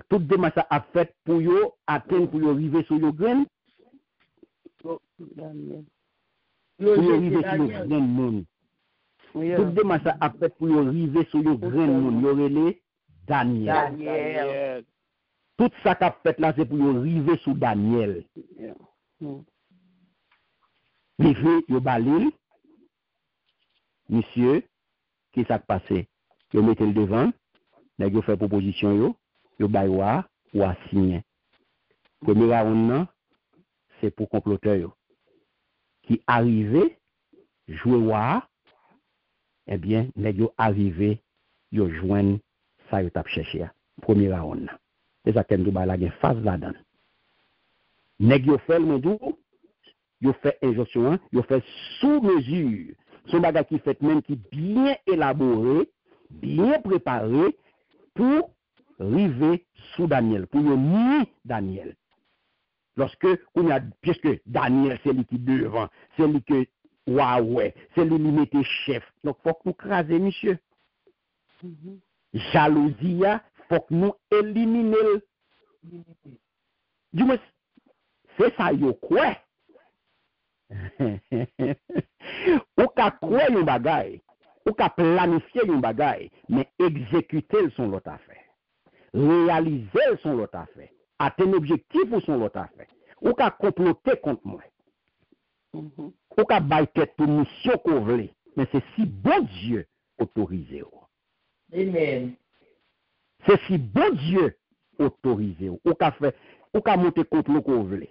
Tout démarche ça a fait pour yo atteindre, pour yo arriver sur yo grain? Daniel. Pour yo arriver sur yo grain monde. Tout démarche ça a fait pour yo arriver sur yo grain monde. Yo relé Daniel. Tout ça qu'a fait là, c'est pour yo arriver sur Daniel. Les filles, yo balil, monsieur, qui s'est passé? Yo mettez le devant, là yo fait proposition yo baywa, ou à signer. Premier round, c'est pour comploteur qui arrivé, jouer wa, eh bien, nèg yo arrivé, yo joindre ça yo t'a cherché. Premier round. C'est ça qu'elle nous ba la gen phase là-dedans. Nèg yo fait le dou, yo fait injonction, yo fait sous mesure. Son bagage qui fait même qui bien élaboré, bien préparé pour arriver sous Daniel, pour yo ni Daniel. Lorsque on a, puisque Daniel c'est lui qui devant, c'est lui que ouais, c'est lui qui mettait chef. Donc faut que nous craser monsieur. Jalousie, faut que nous éliminer. Du moins, c'est ça yo quoi. Ou ka quoi yon bagay, ou ka planifier yon bagay, mais exécuter son l'autre affaire. Réaliser son l'autre affaire. Atteindre objectif ou son l'autre affaire. Ou ka comploter contre moi. Ou ka bay tête pour mission qu'on veut. Mais c'est si bon Dieu autorisé. Amen. C'est si bon Dieu autorisé. Ou ka monter complot qu'on veut.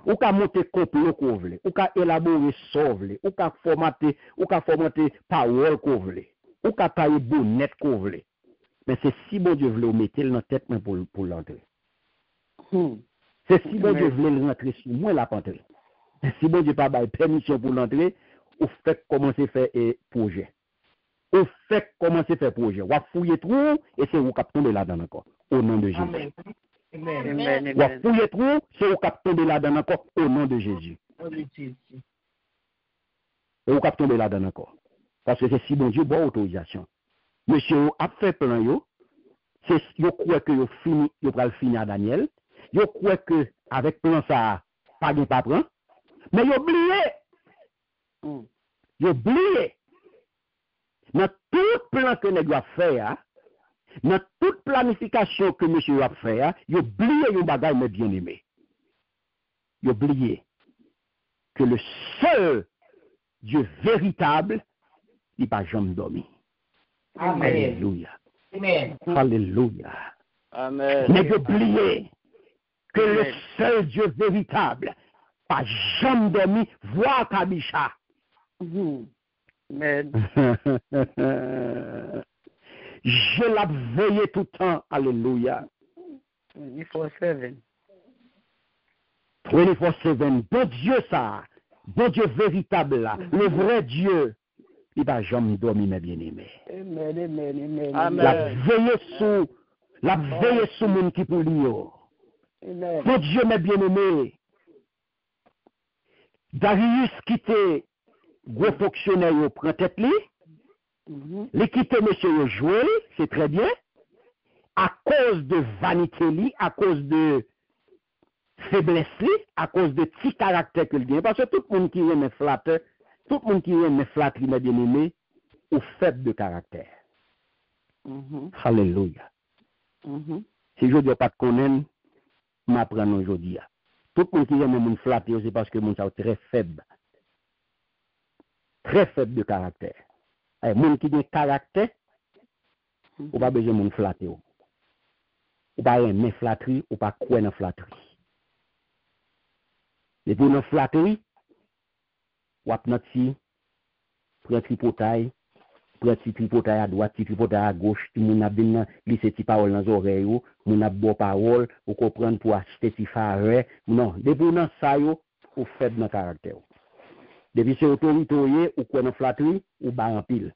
Ou ka monter complot qu'on veut. Ou ka élaborer sauve. Ou ka formater parole qu'on veut. Ou ka tailler bonnet qu'on veut. Mais c'est si bon Dieu voulait mettre dans la tête pour l'entrer. C'est si bon Dieu voulait rentrer sur moi la rentrer. Si bon Dieu pas permission pour l'entrer, ou fait commencer à faire projet. Ou fait commencer à faire projet. Ou fouiller trou et c'est vous qui tomber là-dedans encore. Au nom de Jésus. Amen. Ou fouiller trou, c'est vous qui tomber là-dedans encore. Au nom de Jésus. Et vous qui tomber là-dedans encore. Parce que c'est si bon Dieu bon autorisation. Monsieur a fait plan yo, c'est yo croit que yo fini, yo pral finir à Daniel. Yo croit que avec plan ça pas de pas prend. Mais yo oublié. Yo oublié. Dans tout plan que nèg a faire, dans toute planification que monsieur a fait, yo oublié yon bagay mais bien aimé. Yo oublié que le seul Dieu véritable, il pas jamais dormi. Amen. Alléluia. Amen. Alléluia. Amen. Mais oubliez que le seul Dieu véritable, pas jamais dormi, voit Kabisha. Amen. Je l'ai veillé tout le temps. Alléluia. 24/7. 24/7. Bon Dieu ça. Bon Dieu véritable là. Le vrai Dieu. Il va jamais dormir, mes bien-aimés. Amen. La veille sous mon qui pour lui. Amen. Bon Dieu, mes bien-aimés. Darius quitté gros fonctionnaire prend tête li. Il quitté monsieur Joël, c'est très bien. À cause de vanité li, à cause de faiblesse li, à cause de petit caractère qu'il a. Parce que tout le monde qui aime flatteur, tout le monde qui aime flatterie, mes bien-aimés, ou faible de caractère. Alléluia. Si je ne dis pas de connaître, je m'apprends aujourd'hui. Tout le monde qui aime me flatter, c'est parce que mon est très faible. Très faible de caractère. Les gens qui ont caractère, ou pas besoin de me flatter. Ou pas aimer flatterie, ou pas croire dans flatterie. Et pour une flatterie, ou à notre prend tripotaille, prend tripotaille à droite, tripotaille à gauche, tout le monde a bien glissé des paroles dans les oreilles, tout le monde a beau parole, ou comprendre pour acheter des faveurs. Non, depuis dans ça, ou fait dans le caractère. Depuis c'est autorité, ou quoi dans flatterie, ou bas en pile.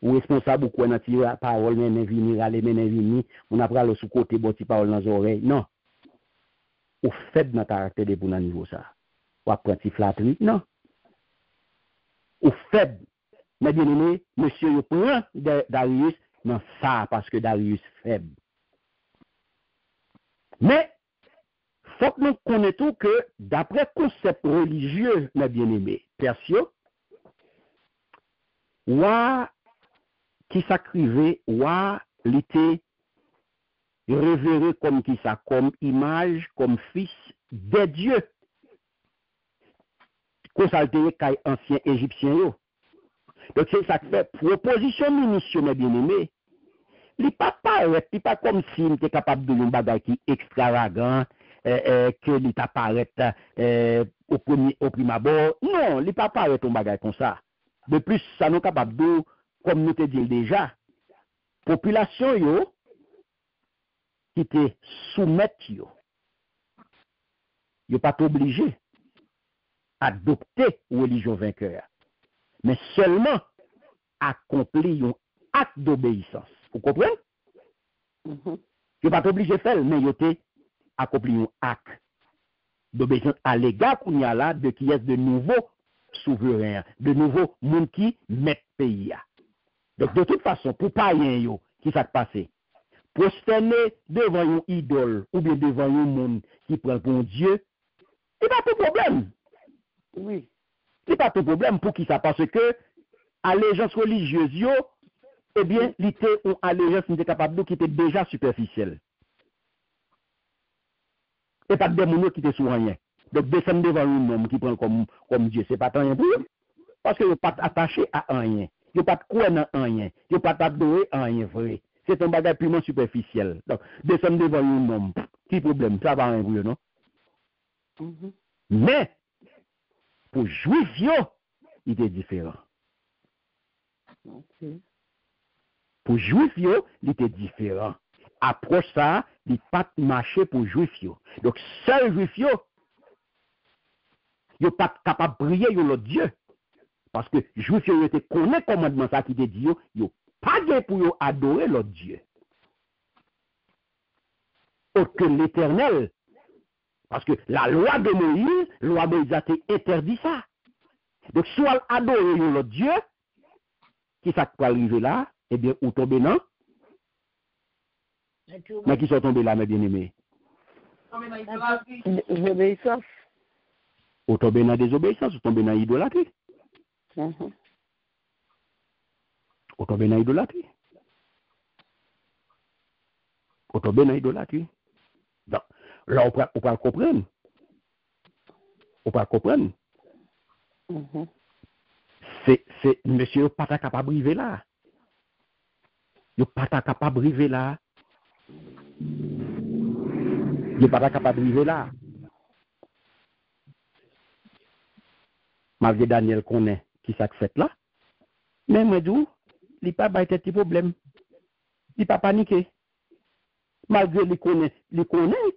Ou responsable, ou quoi dans la parole, mais vini, râler, mais vini, on a pris le sous-côté, bon, des paroles dans les oreilles. Non. Ou fait dans le caractère de pour niveau ça. Ou apprendre des flatterie, non. Ou faible. Mais bien aimé, monsieur, il prend Darius dans ça parce que Darius faible. Mais, faut que nous connaissions que d'après le concept religieux, mes bien-aimés, Persio, ouah, qui s'acrivait, ouah, l'était révéré comme qui ça, comme image, comme fils de Dieu. Consulter les anciens Égyptiens. Donc c'est ça qui fait proposition ministre, mes bien-aimés. il pas comme si il était capable de un bagage qui extravagant, que il t'apparaît au prime abord. Non, il pas paraît un bagage comme ça. De plus, ça nous capable de, comme nous te dit déjà, population yo, qui te soumettent yo pas obligé d'adopter religion vainqueur, mais seulement accomplir un acte d'obéissance. Vous comprenez? Yo pas obligé de faire, mais yo te accomplir un acte d'obéissance à l'égard qu'on y a là de qui est de nouveaux souverains, de nouveaux monde qui mettent pays. Donc de toute façon, pour pas rien yo, qui s'est passé? Prosterner devant une idole ou bien devant un monde qui prend pour Dieu, il n'y a pas de problème. Oui. Il n'y a pas de problème pour qui ça? Parce que allégeance religieuse, yo, eh bien, l'ité ou allégeance n'était capable de qui était déjà superficielle. Et pas de démon qui était sous rien. Donc, descendre devant un homme qui prend comme Dieu, c'est pas tant rien pour eux. Parce que vous pas attaché à rien. Vous pas croire dans rien. Vous pas adorer à rien vrai. C'est un bagage purement superficiel. Donc, descendre devant un homme, qui problème? Ça va rien pour eux, non? Mais, pour juif, il était différent. Pour juif, il était différent. Approche ça, il pas marcher pour juif. Donc, seul juif, il pas capable de prier l'autre Dieu. Parce que juif, il était connaît commandement ça qui te dit, il pas de pour adorer l'autre Dieu. Autre que l'Éternel. Parce que la loi de Moïse a été interdit ça. Donc, soit adorer l'autre Dieu, qui ça peut arriver là, eh bien, ou tomber non? Mais qui sont tombés là, mes bien-aimés? Désobéissance. Ou tomber dans désobéissance, ou tomber dans l'idolâtrie. Ou tomber dans l'idolâtrie. Ou tomber dans l'idolâtrie. Donc, là, on peut comprendre. On peut comprendre. C'est monsieur pas capable de arriver là. Il pas capable de arriver là. Il pas capable de arriver là. Malgré Daniel connaît qui s'accepte là. Mais moi dis, il pas pas petit problème. Il pas paniqué. Malgré il connaît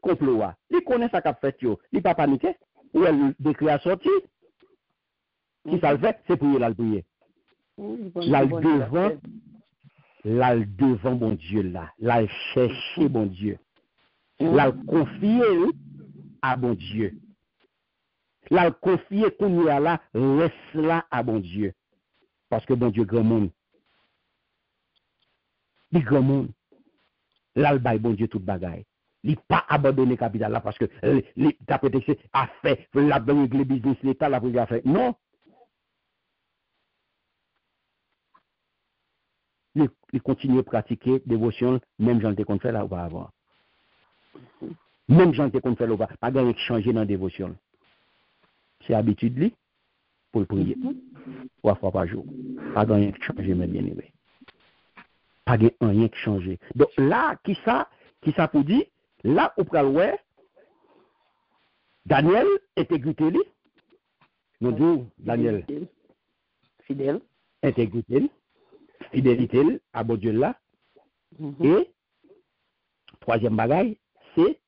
complot. Il connaît ça qu'a fait yo. Il pas paniqué. Ou elle décret à sortir. Qui ça le fait, c'est prier là le prier. Là devant bon Dieu là, là chercher bon Dieu. Là confier à bon Dieu. Là confier qu'on y a là reste là à bon Dieu. Parce que bon Dieu grand monde. Il grand monde. Là le bail bon Dieu toute bagaille. Il pas abandonné capital là parce que ta protection a fait la banque le business l'état la a fait. Non. Il continue à pratiquer dévotion, même j'en ai qu'on fait là auparavant. Même j'en ai qu'on fait là auparavant. Pas gagner changer dans la dévotion. C'est habitude lui pour le prier. 3 fois par jour. Pas gagner changer, mes bien-aimés. Pas gagner rien qui changer. Donc là, qui ça pour dire, là, au pral Daniel intégrité lui. Nous disons Daniel. Fidèle. Intégrité. Fidélité à bon Dieu là. Et troisième bagaille, c'est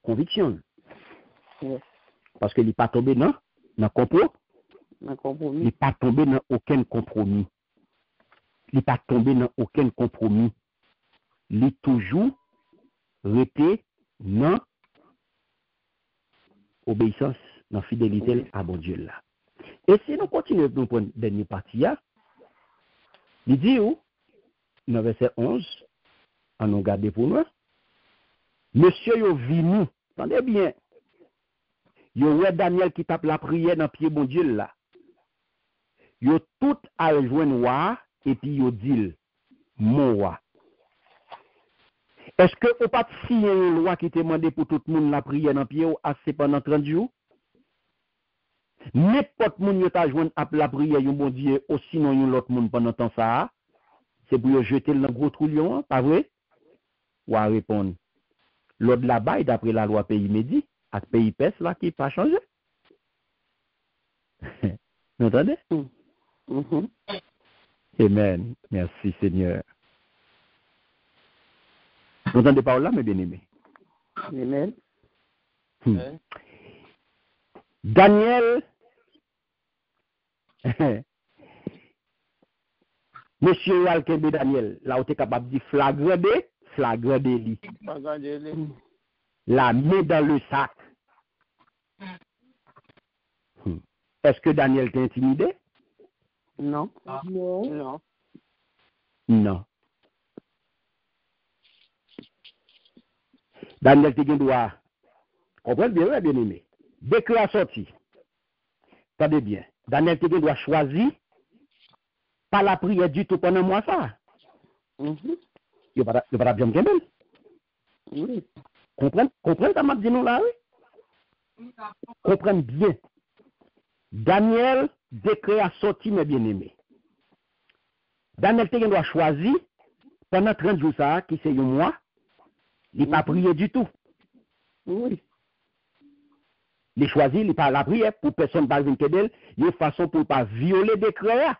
conviction. Parce qu'il n'est pas tombé dans complot. Il n'est pas tombé dans aucun compromis. Il n'est pas tombé dans aucun compromis. Il est toujours resté dans obéissance, dans fidélité à bon Dieu là. Et si nous continuons dans la dernière partie, il dit où, dans verset 11, en nous garder pour nous, monsieur yo venu, attendez bien, yo ouais Daniel qui tape la prière dans pied bon Dieu là. Yo tout à joindre roi et puis yo dit mon roi. Est-ce que vous pas signer une loi qui te demande pour tout le monde la prière dans pied assez pendant 30 jours? N'importe monde yo t'a joindre la prière yon bon Dieu ou sinon yon l'autre monde pendant temps ça. c'est pour jeter le gros trou lion, pas vrai? Ou à répondre, l'autre là-bas, d'après la loi pays Médi, avec pays Perse, là, qui n'a pas changé. Vous entendez? Amen. Merci, Seigneur. Vous entendez par là, mes bien-aimés? Amen. Daniel, Monsieur Alkembe Daniel, là où tu es capable de dire flagrant délit. La main dans le sac. Est-ce que Daniel t'a intimidé? Non. Non. Daniel te gen doit comprendre bien, bien aimé. Dès que la sortie, attendez bien, Daniel te gen doit choisir pas la prière du tout pendant moi ça. Il va pas bien me Oui. Comprenez ça m'a dit nous là, oui? Comprenez bien. Daniel décret à sortir mes bien-aimés. Daniel te gen doit choisir pendant 30 jours ça qui c'est un mois. Il n'a pas prié du tout. Oui. Il choisit, il n'a pas la prière pour personne ne parle d'elle. Il y a une façon pour ne pas violer le décret.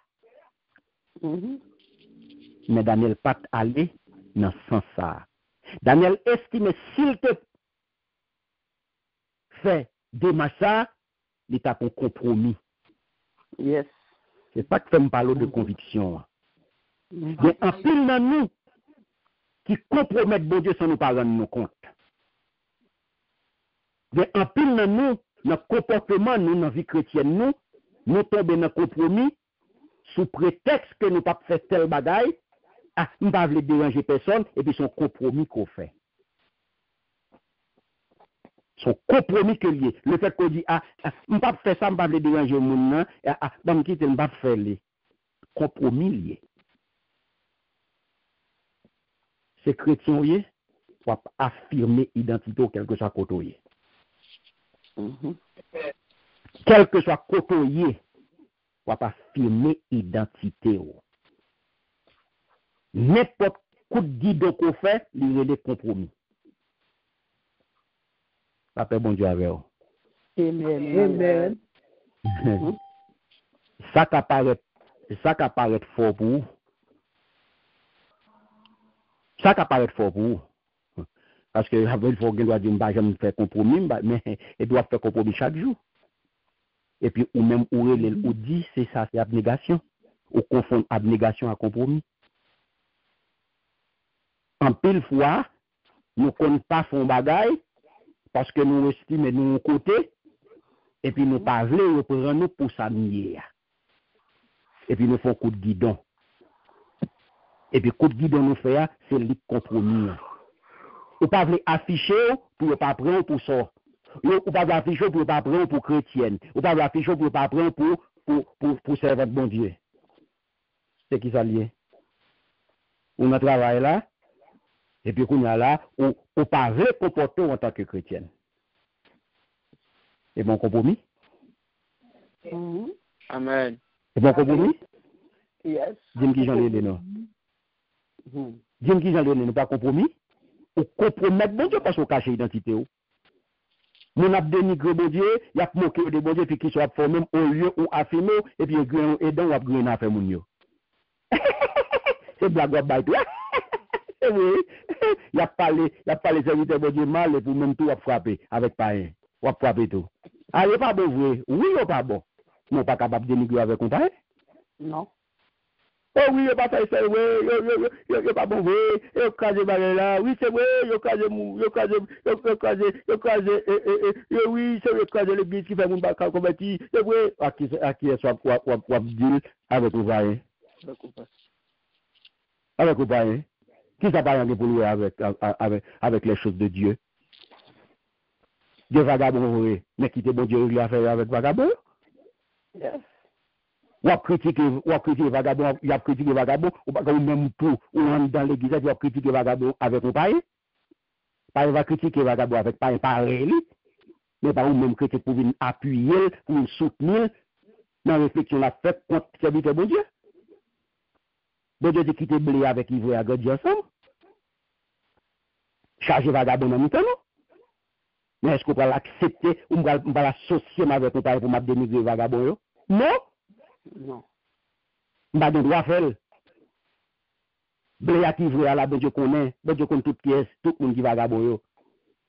Mais Daniel n'a pas allé dans ce sens-là. Daniel estime s'il te fait des machins, il t'a un compromis. Yes. C'est pas que me parler de conviction. Mais en pile dans nous, qui compromettent bon Dieu sans nous pas rendre compte. Mais en pile dans nous, notre comportement, nous, dans la vie chrétienne, nous tombons dans le compromis sous prétexte que nous ne pouvons pas faire tel bagaille, nous ne pouvons pas déranger personne, et puis son compromis qu'on fait. Son compromis que lié. Le fait qu'on dit, je ne peux pas faire ça, je ne peux pas déranger le monde, je ne peux pas faire les compromis liés. C'est chrétien, pour affirmer l'identité quel que soit côté. Quel que soit côté, pour affirmer l'identité. N'importe coup de guidon qu'on fait, il y a des compromis. Ça fait bon Dieu avec vous. Amen. Ça qui apparaît fort pour vous. Ça qui apparaît fort pour vous. Parce que il faut qu'il doit dire que je ne fais compromis, mais il doit faire compromis chaque jour. Et puis, ou même, ou dit, c'est ça, c'est abnégation. Ou confond abnégation à compromis. En pile fois, nous ne connaissons pas son bagage, parce que nous estimons nous côté, et puis nous pas voulons prendre nous pour s'amuser. Et puis nous faisons coup de guidon. Et puis coup de guidon nous fait, c'est le compromis. Ou pas voulez afficher pour ne pas prendre pour ça. Ou pas afficher pour ne pas prendre pour chrétienne. Ou pas afficher pour ne pas prendre pour servir bon Dieu. C'est qui ça lié? On a travaillé là, et puis qu'on a là, on pas veut comporter en tant que chrétienne. C'est bon compromis? Amen. C'est bon compromis? Yes. Dis-moi qui j'en ai donné, non? Dis-moi qui j'en ai donné, pas compromis? Ou compromettre bon Dieu parce qu'on cache l'identité. Mon a dénigré bon Dieu, il a moqué de bon Dieu, puis qu'il soit formé au lieu ou affirmé, et puis il et donc il a affaire mon Dieu. C'est blague ou bail toi. Oui. Il a parlé serviteur bon Dieu mal, et pour même tout frapper avec païen. Ou frapper tout. Ah, il n'est pas bon vrai. Oui ou pas bon? Non, pas capable de dénigrer avec un païen? Non. Oh oui, il pas fait ça, oui, il pas bon, oui, il crase là, oui, c'est vrai, il crase, oui, c'est vrai, crase l'église qui fait mon bac à combattre, c'est vrai, à qui est soit quoi dire avec le vaillant. Avec le vaillant. Qui ça pas pour louer avec les choses de Dieu? Dieu vagabond, oui, mais qui te bon Dieu, il a fait avec vagabond? Yes. Ou a critiqué vagabond, il a critiqué vagabond, ou pas comme même tout, ou dans l'église, il a critiqué vagabond avec un païen. Païen va critiquer vagabond avec païen pareil, mais pas ou même critique pour venir appuyer, pour venir soutenir dans la réflexion la faite contre serviteur bon Dieu. Bon Dieu te quitte blé avec ivrogne à Godi ensemble. Charger vagabond dans mi-temps, non? Mais est-ce qu'on va l'accepter ou on va l'associer avec nous pour m'a dénigrer vagabond? Non? Non. On va droit faire. Blé à ivrogne à la bon Dieu connaît toute pièce, tout le monde qui vagabond yo.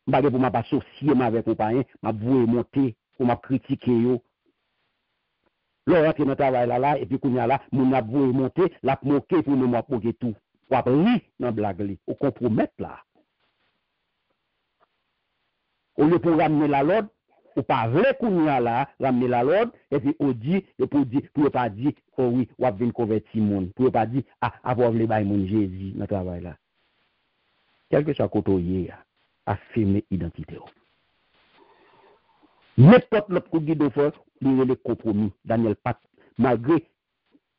On va pour m'a associer avec nous pas, m'a vouer monter, pour m'a critiquer yo. Là, on dans travail là, et puis qu'on y a là, mon a voué monter, la moquer pour nous moquer tout. Ou après, oui, dans blague li, ou compromettre là. Au lieu pour ramener la l'ordre, ou pas vrai qu'on y a là, ramener la l'ordre, et puis on dit, et pour pas dire, oh oui, ou venir convertir monde, pour pas dire, avoir les bails mon Jésus dans travail là. Quel que soit côté affirmer identité. N'importe l'autre coup de faire, il y a le compromis. Daniel Pat, malgré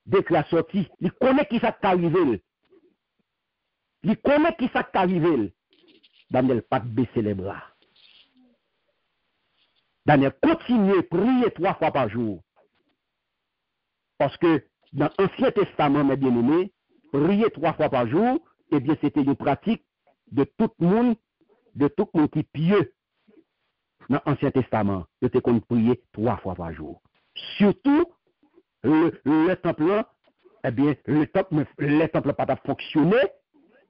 dès que la sortie, il connaît qui ça arrivé. Il connaît qui ça arrivé. Daniel Pat baisser les bras. Daniel continue à prier 3 fois par jour. Parce que dans l'Ancien Testament, mes bien-aimés, prier 3 fois par jour, eh bien, c'était une pratique de tout le monde qui pieux. Dans l'Ancien Testament, il était qu'on prier 3 fois par jour. Surtout, le temple, eh bien, le temple pas fonctionné,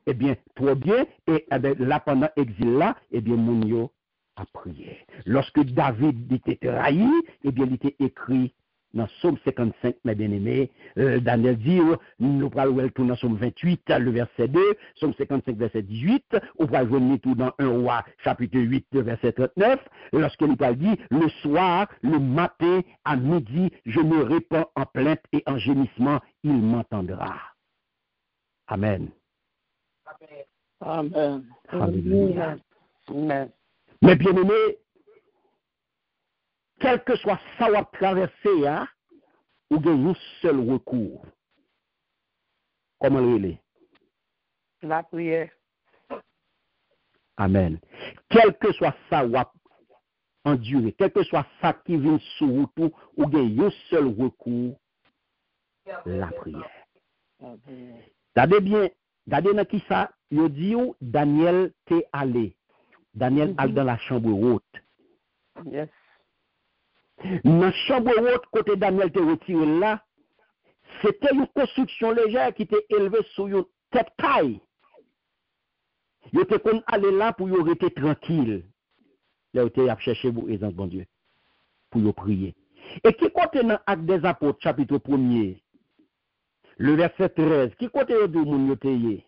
eh bien, trop bien, et eh bien, là, pendant l'exil là, eh bien, mon yo a prié. Lorsque David était trahi, eh bien, il était écrit dans Psaume 55, mes bien-aimés, Daniel dit, nous parlons tout dans Psaume 28, le verset 2, Psaume 55, verset 18, on va joindre tout dans 1 Roi, chapitre 8, verset 39, lorsqu'il dit, le soir, le matin, à midi, je me répands en plainte et en gémissement, il m'entendra. Amen. Amen. Alléluia. Amen. Mais bien-aimés, quel que soit ça ou traverser, ou gagne un seul recours. Comment le est? La prière. Amen. Quel que soit ça ou endurer, quel que soit ça qui vient sur tout, ou gagne un seul recours, la prière. Regardez bien, regardez dans qui ça, il dit où Daniel t'est allé. Daniel allé dans la chambre haute. Yes. Dans la chambre haute, côté Daniel te retiré là, c'était une construction légère qui était élevée sur une tête caille. Il était qu'on allait là pour y rester tranquille. Là, il était à chercher vous, exemple, bon Dieu, pour y prier. Et qui côté dans Actes des Apôtres, chapitre 1er, le verset 13, qui côté de mon yoté?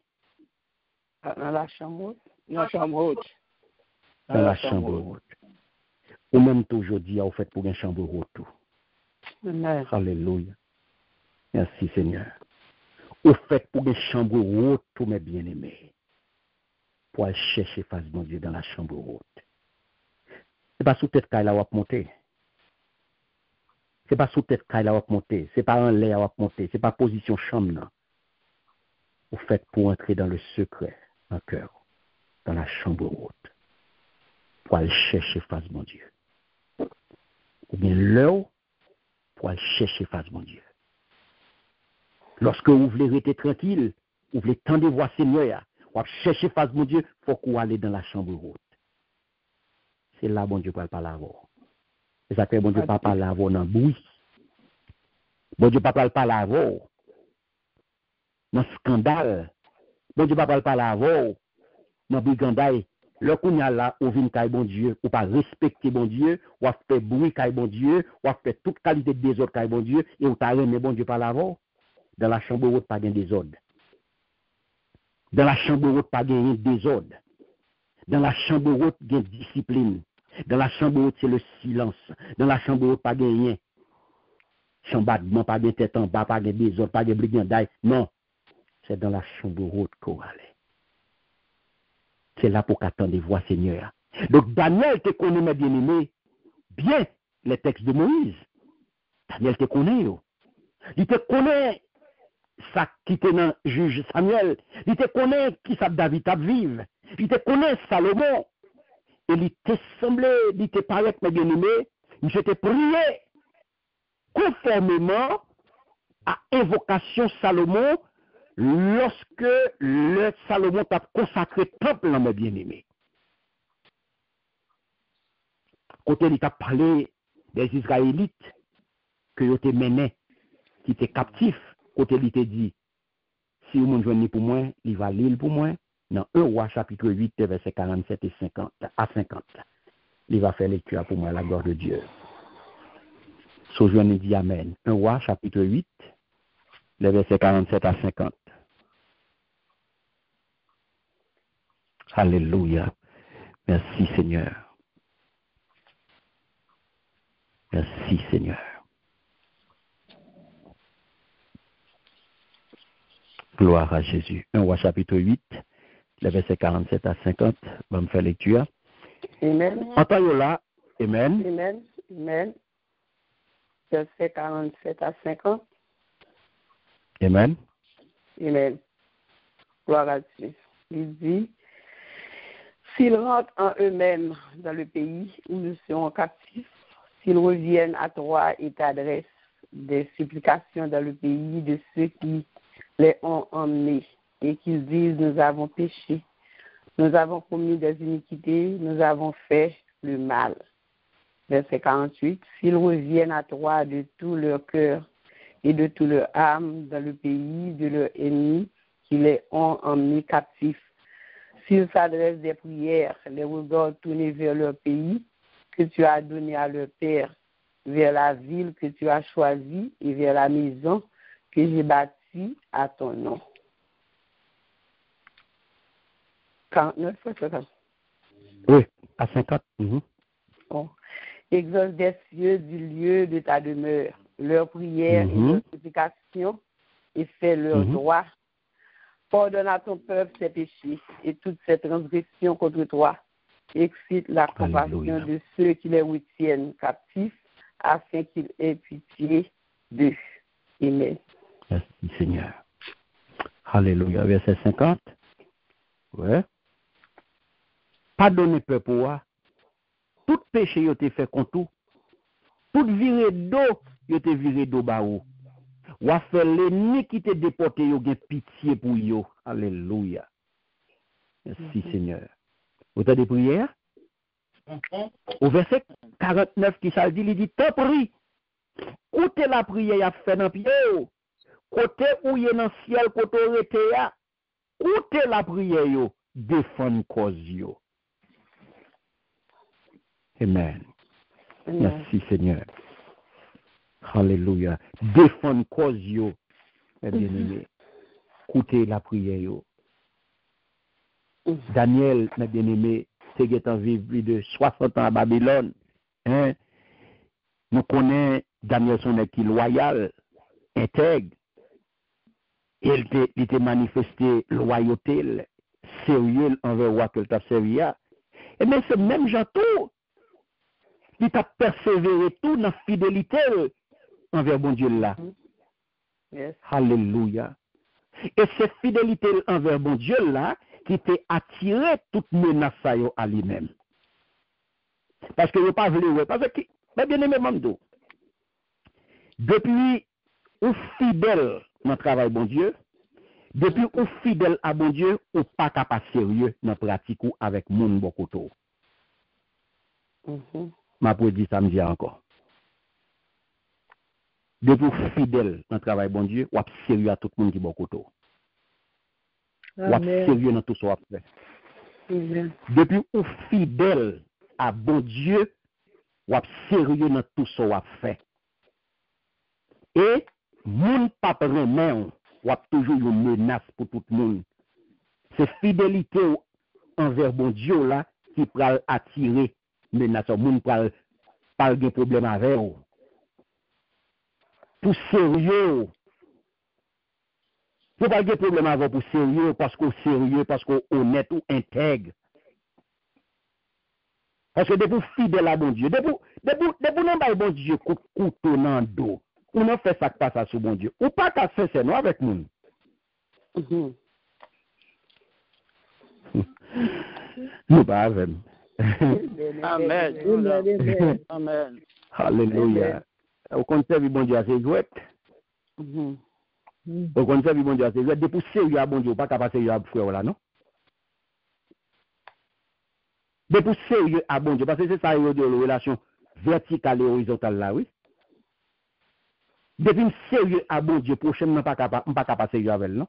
Dans la chambre haute. Dans la chambre haute. Dans la chambre haute. Ou même aujourd'hui, au fait pour une chambre haute. Amen. Alléluia. Merci Seigneur. Au fait pour une chambre haute, tous mes bien-aimés, pour aller chercher face de mon Dieu dans la chambre haute. C'est pas sous tête qu'elle a monté. C'est pas sous tête qu'elle a monté. C'est pas en l'air à monter. C'est pas position chambre. Non. Au fait pour entrer dans le secret, en cœur, dans la chambre haute, pour aller chercher face de mon Dieu. Ou bien l'heure pour aller chercher face de mon Dieu. Lorsque vous voulez rester tranquille, vous voulez tendre voir Seigneur, ou chercher face de mon Dieu, il faut qu'on aille dans la chambre haute. C'est là bon Dieu ne parle pas là. C'est ça que bon Dieu ne parle pas là dans le bruit. Bon Dieu ne parle pas là dans le scandale. Bon Dieu ne parle pas là dans le brigandage. Le qu'on y a là, ou vient caille bon Dieu, ou pas respecter bon Dieu, ou a fait bruit caille bon Dieu, ou a fait toute qualité de désordre caille bon Dieu, et ou t'a remis bon Dieu par l'avant. Dans la chambre haute, pas de désordre. Dans la chambre haute, pas de désordre. Dans la chambre haute, il y a discipline. Dans la chambre haute, c'est le silence. Dans la chambre haute, pas de rien. Chambardement, pas de tête en bas, pas de désordre, pas de brigandage. Non. C'est dans la chambre haute qu'on va aller. C'est là pour qu'attendre voir Seigneur. Donc Daniel te connaît, mes bien-aimés, bien les textes de Moïse. Daniel te connaît. Il te connaît ça qui était dans juge Samuel. Il te connaît qui ça David a vivre. Il te connaît Salomon. Et il te semblé, il te paraît, mes bien-aimés, je te prié conformément à invocation Salomon lorsque le Salomon t'a consacré temple dans mes bien-aimés. Côté il t'a parlé des Israélites que ils étaient menés, qui étaient captifs, côté il t'a dit, si vous me joignez pour moi, il va lire pour moi, dans 1 Roi chapitre 8, versets 47 et 50 à 50. Il va faire lecture pour moi, la gloire de Dieu. Sojourne dit Amen. 1 Roi chapitre 8, les versets 47 à 50. Alléluia. Merci Seigneur. Merci Seigneur. Gloire à Jésus. 1 Roi chapitre 8, les versets 47 à 50. On va me faire lecture. Amen. Entendez là. Amen. Amen. Amen. Versets 47 à 50. Amen. Amen. Gloire à Dieu. Il dit, s'ils rentrent en eux-mêmes dans le pays où ils seront captifs, s'ils reviennent à toi et t'adressent des supplications dans le pays de ceux qui les ont emmenés et qu'ils disent, nous avons péché, nous avons commis des iniquités, nous avons fait le mal. Verset 48, s'ils reviennent à toi de tout leur cœur et de tout leur âme dans le pays de leurs ennemis qui les ont emmenés captifs, s'ils s'adressent des prières, les regards tournés vers leur pays que tu as donné à leur père, vers la ville que tu as choisie et vers la maison que j'ai bâtie à ton nom. 49, 50. Oui, à 50. Bon. Exauce des cieux du lieu de ta demeure, leurs prières et leurs supplications, et fais leur droit. Pardonne à ton peuple ses péchés et toutes ses transgressions contre toi. Excite la compassion de ceux qui les retiennent captifs, afin qu'ils aient pitié d'eux. Amen. Merci Seigneur. Alléluia. Verset 50. Ouais. Pardonnez peuple, tout péché yo te fait contre tout. Tout viré d'eau, yo te viré d'eau ba ou. Ou a fait l'ennemi qui te déporté yo gen pitié pour yo. Alléluia. Merci Seigneur. Vous avez des prières? Au verset 49 qui ça dit, il dit, tant prie. Côté la prière y a fait dans pied. Côté où y est dans ciel, côté où y a. Côté la prière yo, défend cause yo. Amen. Merci Seigneur. Alléluia. Défend cause yo, mes bien-aimés. Écoutez la prière yo. Daniel, mes bien-aimés, c'est qu'il vivre plus de 60 ans à Babylone. Hein? Nous connaissons Daniel son qui loyal, intègre. Il était manifesté loyauté, sérieux envers roi que t'a servi. Et bien c'est même Jean tout. Il t'a persévéré tout dans la fidélité envers bon Dieu là. Yes. Alléluia. Et cette fidélité envers bon Dieu là, qui t'a attiré toute menace à lui-même. Parce que vous pas voulu, parce que, mais bien aimé Mando, depuis ou fidèle dans le travail bon Dieu, depuis ou fidèle à bon Dieu, ou pas capable sérieux dans la pratique ou avec mon bokoto. Ma pour dire samedi encore. Depuis ou fidèle dans le travail bon Dieu, ou sérieux à tout le monde qui bokoto. Ou sérieux dans tout ce qu'on fait. Depuis ou fidèle à bon Dieu, ou sérieux dans tout ce qu'on fait. Et moun pa premen ou toujours une menace pour tout le monde. C'est fidélité envers bon Dieu là qui pral attirer menace. Moun pral pas de problème avec ou. Pour sérieux. Vous pas de problème avec pour sérieux parce qu'on sérieux, parce qu'on honnête ou intègre. Parce que depuis fidèle à bon Dieu, depuis non ba bon Dieu couteau dans dos. On a fait ça qui passe sur bon Dieu. Ou pas qu'à faire ça, nous, avec nous. Nous, pas avec nous. Amen. Amen. Alléluia. Au contraire, bon Dieu, c'est jouet. Au contraire, bon Dieu, c'est de pour sérieux à bon Dieu, pas capable sérieux à frère là, non? De pour sérieux à bon Dieu, parce que c'est ça, de la relation verticale et horizontale là, oui. Depuis sérieux à bon Dieu, prochainement, pas capable sérieux avec elle, non?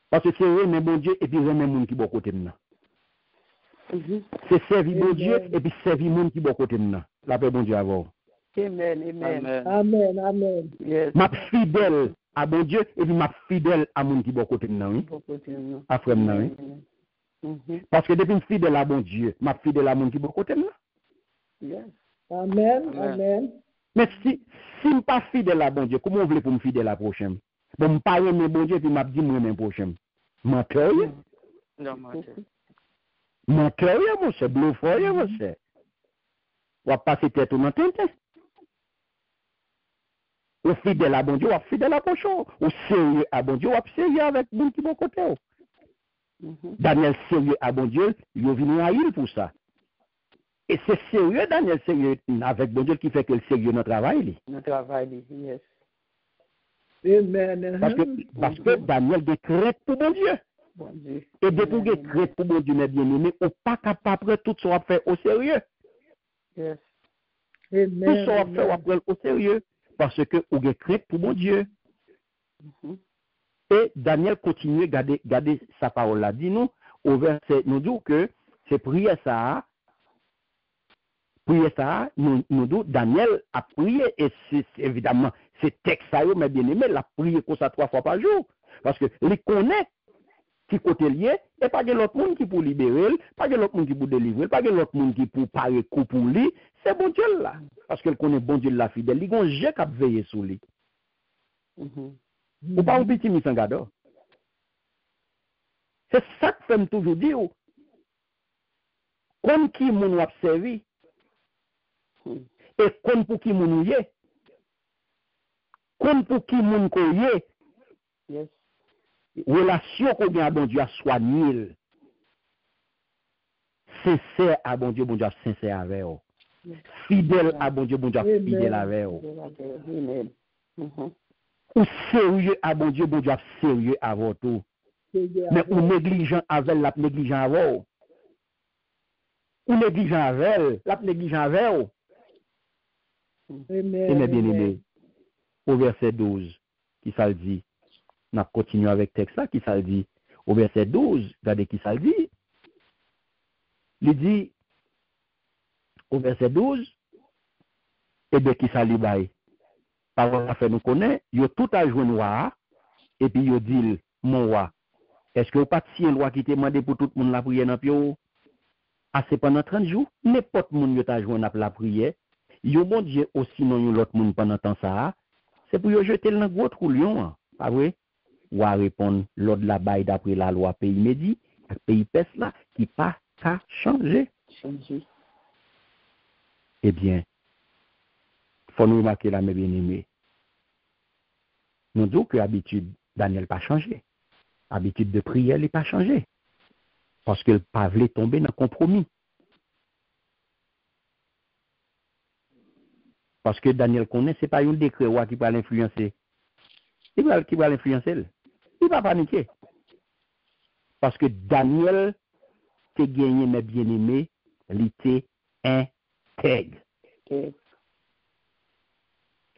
Parce que c'est aimer bon Dieu et puis aimer monde qui est bon côté de nous. C'est servir bon Dieu et puis servir monde qui est bon côté de nous. La paix bon Dieu à vous. Amen. Yes. Ma fidèle à bon Dieu et puis ma fidèle à monde qui est bon côté de nous. À frère nous. Parce que depuis fidèle à bon Dieu, ma fidèle à monde qui est bon côté de nous. Yes. Amen. Mais si je ne suis pas fidèle à bon Dieu, comment vous voulez pour me fidèle à la prochaine? Bon, je ne pas aimer bon Dieu et puis je dis moi même prochaine. Menteur, mon cher, bluffeur, mon cher. On va passer tête ou non tête. Ou fidèle à bon Dieu, ou fidèle à prochain. Ou sérieux à bon Dieu, ou sérieux avec bon qui bon côté. Daniel sérieux à bon Dieu, il est venu à il pour ça. Et c'est sérieux, Daniel sérieux avec bon Dieu qui fait que le sérieux notre travail. Notre travail, yes. Amen. Parce que Daniel décrète pour bon Dieu. Bon Dieu. Et depuis que décrète pour bon Dieu, mes bien-aimés, on n'est pas capable de tout ça faire au sérieux. Yes. Tout ça faire au sérieux. Parce que on décrète pour bon Dieu. Et Daniel continue à garder sa parole là. Dis-nous, au verset, nous dit que c'est prière ça. Nous dit Daniel a prié, et c'est évidemment, c'est texte ça, mais bien aimé, il a prié pour ça 3 fois par jour. Parce que il connaît qui côté lié, et pas que l'autre monde qui pour libérer, pas que l'autre monde qui pour délivrer, pas que l'autre monde qui pour parer coup pour lui, c'est bon Dieu là. Parce qu'il connaît bon Dieu la fidèle, il a un jet qui a veillé sur lui. Ou pas un petit misangado. C'est ça que fait toujours dire. Comme qui moun a servi, et comme pour qui moun yé, comme pour qui moun koye, Yes. relation qu'on a à bon Dieu à soigner. Sincère à bon Dieu à sincère avec vous. Fidèle à bon Dieu à fidèle avec vous. Amen. Ou sérieux à bon Dieu à sérieux avec tout. Mais ou négligent avec la négligent avec vous. Ou négligent avec elle, la négligent avec vous. Et mes bien-aimés, au verset 12, qui ça le dit? On a continué avec le texte là, qui ça le dit? Au verset 12, regardez qui ça le dit. Il dit, au verset 12, et bien qui ça le dit? Parole a fait nous connaître, il y a tout à jouer noir, et puis il dit, mon roi, est-ce que vous pas si un roi qui te demandé pour tout le monde la prière dans le pied? Ah, c'est pendant 30 jours, n'importe qui monde t'a joué la prière. Yo bon Dieu aussi non l'autre monde pendant temps ça, c'est pour yo jeter dans gros trou lion, pas vrai? Ou à répondre l'ordre la bail d'après la loi pays Médi, pays Perse là qui pas qu'à changer. Eh bien, faut nous remarquer là mes bien-aimés. Nous disons que l'habitude Daniel pas changé. L'habitude de prière n'est pas changé. Parce que le pas voulait tomber dans le compromis. Parce que Daniel connaît, ce n'est pas un décret qui va l'influencer. Qui va l'influencer? Il va paniquer. Parce que Daniel, qui gagné mes bien-aimés, il était intègre.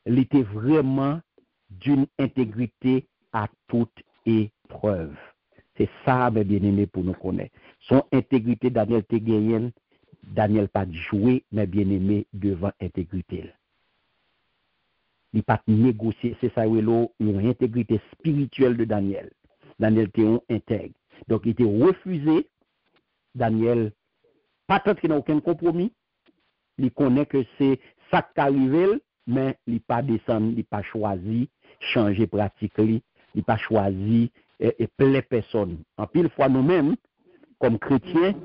Il était vraiment d'une intégrité à toute épreuve. C'est ça, mes bien-aimés, pour nous connaître. Son intégrité, Daniel te gagné, Daniel pas joué, mes bien-aimés, devant intégrité. Il n'a pas négocié, c'est ça, une intégrité spirituelle de Daniel. Daniel était intègre. Donc, il était refusé. Daniel, pas tant qu'il n'a aucun compromis. Il connaît que c'est ça qui arrive, mais il n'a pas descendu, il n'a pas choisi changer pratique, il n'a pas choisi et plein personne. En pile fois, nous-mêmes, comme chrétiens,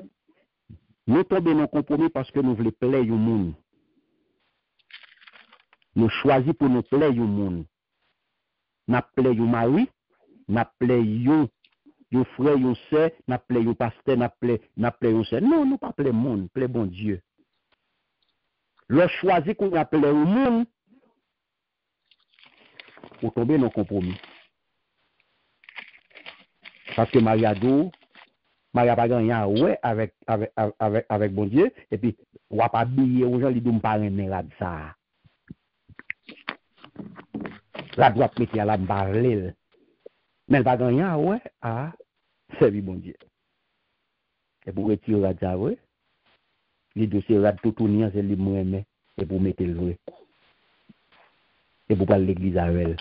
nous tombons dans le compromis parce que nous voulons plaire au monde. Nous choisissons pour nous plaire au monde. Nous plaire au mari, nous plaire au frère, au sœur, nous plaire au pasteur, nous plaire au sœur. Non, nous pas plaire au monde, plaire bon Dieu. Le choisir qu'on a plaire au monde, ou tomber dans le compromis. Parce que Maria pas gagné ouais avec bon Dieu, et puis, on va pas habiller aux gens, ils ne pas aimer là de ça. La droite mettre à la parler. Mais elle va gagner ouais à servir bon Dieu. Et pour retirer la ça ouais, les dossiers rad tout tourner c'est lui moi et pour mettre le vrai. Et pour parler l'église à elle.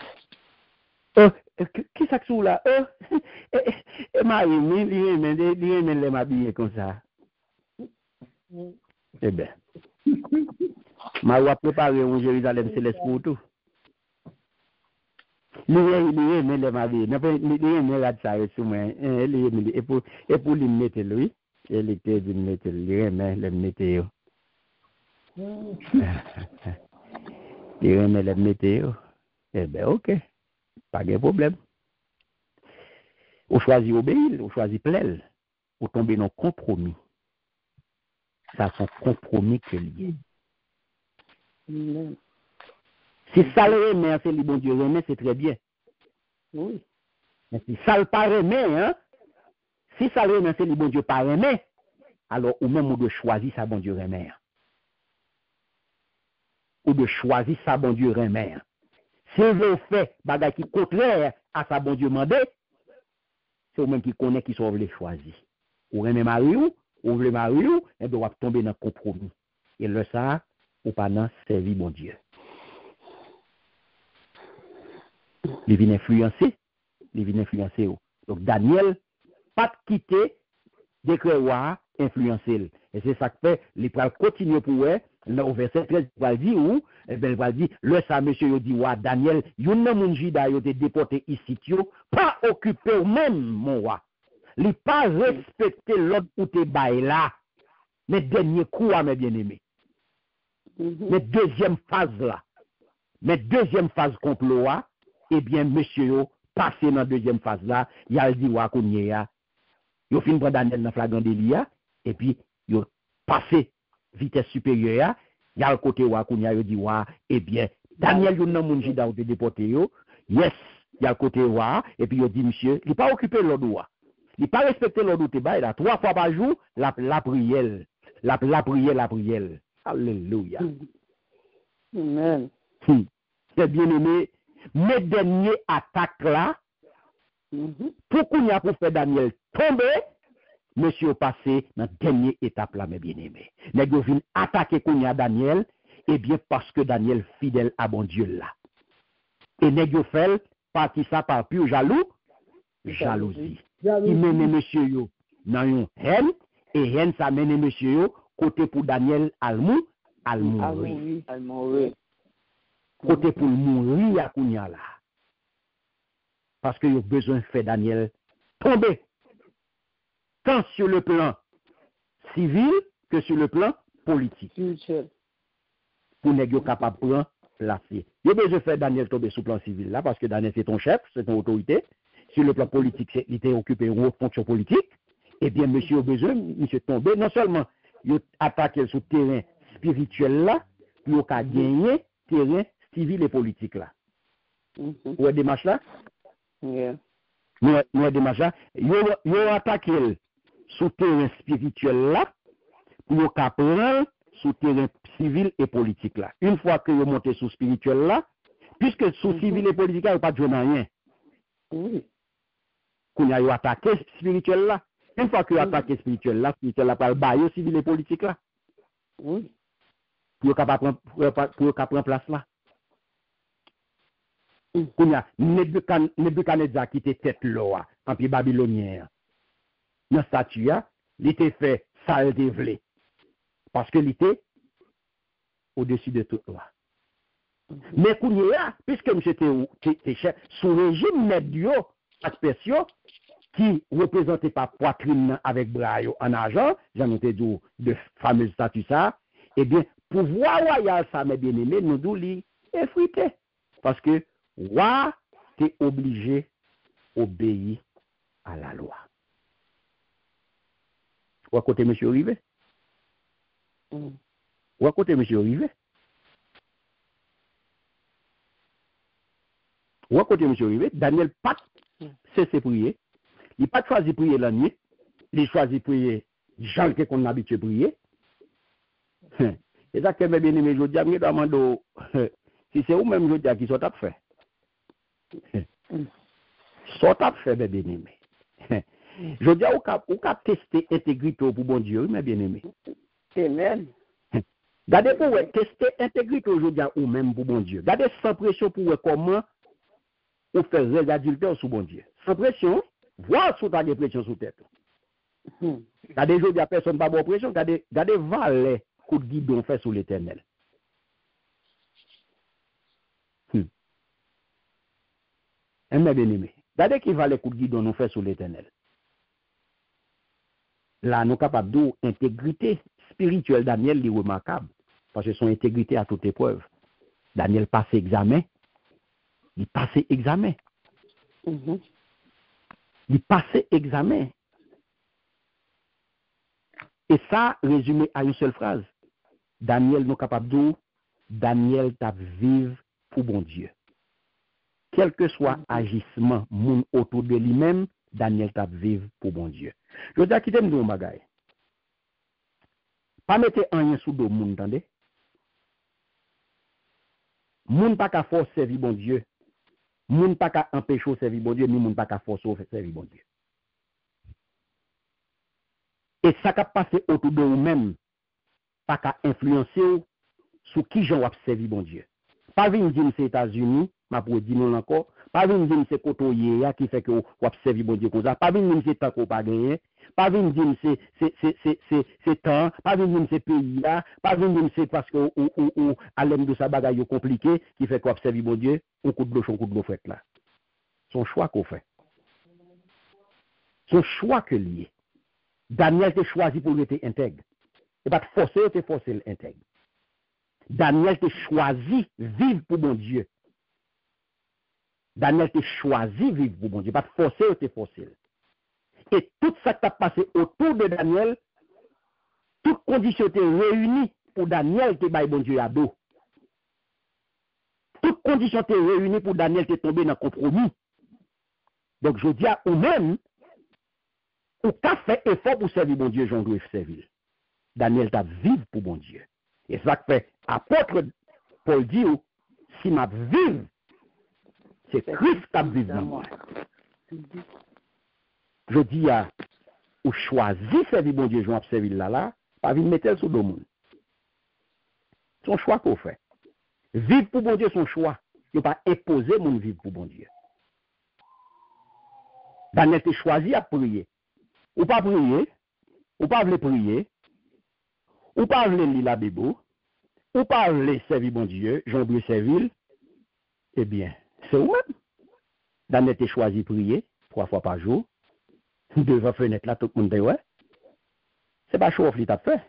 Qui ça que sous là et Marie lui les m'habiller comme ça. Eh ben. Ma va préparer un Jérusalem céleste pour tout. Lui mais les m'habiller. N'a pas lui mais là ça sur moi. Et pour lui mettre lui, il était de mettre lui mais le mettre yo. Il remet le mettre. Eh ben OK. Pas de problème. Ou choisit obéir, ou choisit plaire, ou tomber dans compromis. Ça c'est un compromis que lié. Si ça le remet, c'est le bon Dieu remet, c'est très bien. Oui. Mais si ça le pas remet, hein, si ça le remet, c'est le bon Dieu pas remet, alors ou même ou de choisir ça bon Dieu remet. Ou de choisir ça bon Dieu remet. Si vous faites bagay qui contraire à sa bon Dieu mandé, c'est vous-même qui connaît qui sont les choisir. Ou remet mari ou voulez mari ou, et bien, on va tomber dans le compromis. Et le ça, ou pas dans servir bon Dieu. Il vient influencer. Donc, Daniel, pas quitter, décret influencer. Et c'est ça que fait, il va continuer pour eux. Au verset 13, il va dire où? Eh bien, il va dire, le ça, monsieur, il dit, ouais, Daniel, yon nan moun jida, yon te déporté ici, pas occupé ou même, mon roi. Il pas respecté l'autre ou te bail là. Mais dernier coup, mes bien-aimés. Mais deuxième phase là. Mais deuxième phase complot, eh bien, monsieur, passé dans la deuxième phase là, il a dit, ouais, qu'on y a. Il fin prendre Daniel dans flagrant délit, et puis, il passé vitesse supérieure, il y a le côté où il dit, eh bien, Daniel, il n'a pas jida ou te déporté, yes, il y a le côté où, et puis il dit, monsieur, il n'est pas occupé l'ordre. Il n'a pas respecté l'ordre de bail, 3 fois par jour, la prière. La prière. Alléluia. Amen. C'est bien aimé. Mes dernières attaques là, pour qu'on y a pour faire Daniel tomber, monsieur passé dans la dernière étape là, mes bien-aimés. Les gens viennent attaquer qu'on y a Daniel, eh bien parce que Daniel fidèle à bon Dieu là. Et les gens fait partie ça par pure jalousie. Il mène monsieur yo dans une haine, et haine ça mène monsieur yo côté pour Daniel al mourir. Côté pour mourir à Kounia là. Parce qu'il a besoin de faire Daniel tomber. Tant sur le plan civil que sur le plan politique. Pour n'être capable de prendre placer. Il a besoin de faire Daniel tomber sur le plan civil là, parce que Daniel c'est ton chef, c'est ton autorité. Sur le plan politique, il était occupé une haute fonction politique. Eh bien, monsieur a besoin, monsieur tomber. Non seulement il attaque sur le terrain spirituel là, puis il a gagné terrain civil et politique là. Vous avez démarche là? Yeah. Nous avons démarche là. Il a attaqué sur le terrain spirituel là, puis il a prendre sur le terrain civil et politique là. Une fois que vous montez sur le spirituel là, puisque sur le civil et politique là, il n'y a pas de rien. Oui. Qu'on a attaqué spirituel là. Une fois que vous attaqué spirituel là par le bail civil et politique là. Oui. Pour prendre place là. Qu'on a Nebuchadnezzar qui était tête là, en pied babylonien. Dans statue, il était fait sale dévelé. Parce que il était au-dessus de toute loi. Mais qu'on y a, puisque monsieur était chef, sous régime médio, spéciaux, qui représentait pas poitrine avec bras en argent, j'en ai dit de fameux statuts ça, eh bien, pouvoir royal ça, mes bien-aimés, nous nous li effrité. Parce que, roi, t'es obligé d'obéir à la loi. Ou à côté, monsieur Rivet? Ou à côté, monsieur Rivet? Ou à côté monsieur arrivé, Daniel pas cessé prier. Il pas choisi prier la nuit, il choisi prier Jean qu'on a habitué prier. Et ça que bien aimé je dis me demande si c'est ou même je dis qui sont t'a fait. Sont t'a fait bien aimé. Je dis ou cap tester intégrité pour bon Dieu, mais bien aimé. Amen. Gardez pour tester intégrité aujourd'hui ou même pour bon Dieu. Gardez sans pression pour comment ou faire des adultères sous bon Dieu. Sans pression, voir sous ta pression sous tête. Gardez aujourd'hui personne pas bonne pression, gardez valet coup de guidon fait sous l'Éternel. Bien aimé. Gardez qui valet coup de guidon nous fait sous l'Éternel. Là, nous sommes capables d'intégrité spirituelle Daniel est remarquable. Parce que son intégrité à toute épreuve. Daniel passe examen. Il passe examen. Il passe examen. Et ça, résumé à une seule phrase. Daniel nous capable de Daniel t'a vivre pour bon Dieu. Quel que soit agissement moun autour de lui-même, Daniel t'a vivre pour bon Dieu. Je dis à qui t'aime nous bagaille. Pas mettre rien sous dos moun, entendez? Moun pas qu'à force servir bon Dieu. Moun pas qu'à empêcher servir bon Dieu, ni moun pas qu'à force servir bon Dieu. Et ça qui passe autour de vous-même, pas qu'à influencer sur qui j'en va servir bon Dieu. Pas venir dire c'est États-Unis, ma pour dire non encore. Pas venir dire c'est côtoyer qui fait que vous servir bon Dieu comme ça. Pas venir dire c'est tant qu'on pas gagné. Pas venir dire c'est temps. Pas venir dire c'est pays là. Pas venir dire c'est parce que ou à l'aime de sa bagaille compliqué qui fait qu'on servir bon Dieu. Un coup de l'eau fait là. Son choix qu'on fait. Son choix que lié. Daniel t'a choisi pour lui être intègre. Et pas te forcer l'intègre. Daniel t'a choisi vivre pour bon Dieu. Daniel t'a choisi vivre pour bon Dieu. Pas te forcer. Et tout ça qui a passé autour de Daniel, toutes conditions étaient réunies pour Daniel te bailler bon Dieu à dos. Toutes conditions étaient réunies pour Daniel te tomber dans le compromis. Donc je dis à vous-même, ou qu'a fait effort pour servir bon Dieu, j'en dois servir. Daniel t'a vivre pour bon Dieu. Et ça fait apôtre Paul dit, si m'a vivre, c'est Christ qui vit dans moi. Je dis à ou choisir servir bon Dieu, j'en servir là, pas venir mettre sur le monde. Son choix qu'on fait. Vivre pour bon Dieu, son choix. Il ne pas imposer mon vivre pour bon Dieu. Daniel t'a choisi à prier. Ou pas prier, ou pas vouloir prier, ou pas vouloir lire la Bible, ou pas vouloir servir bon Dieu, j'en dois servir, eh bien, c'est vous-même. Daniel t'a choisi prier 3 fois par jour, devant fenêtre là, tout le monde dit ouais. C'est pas chaud qui t'a fait.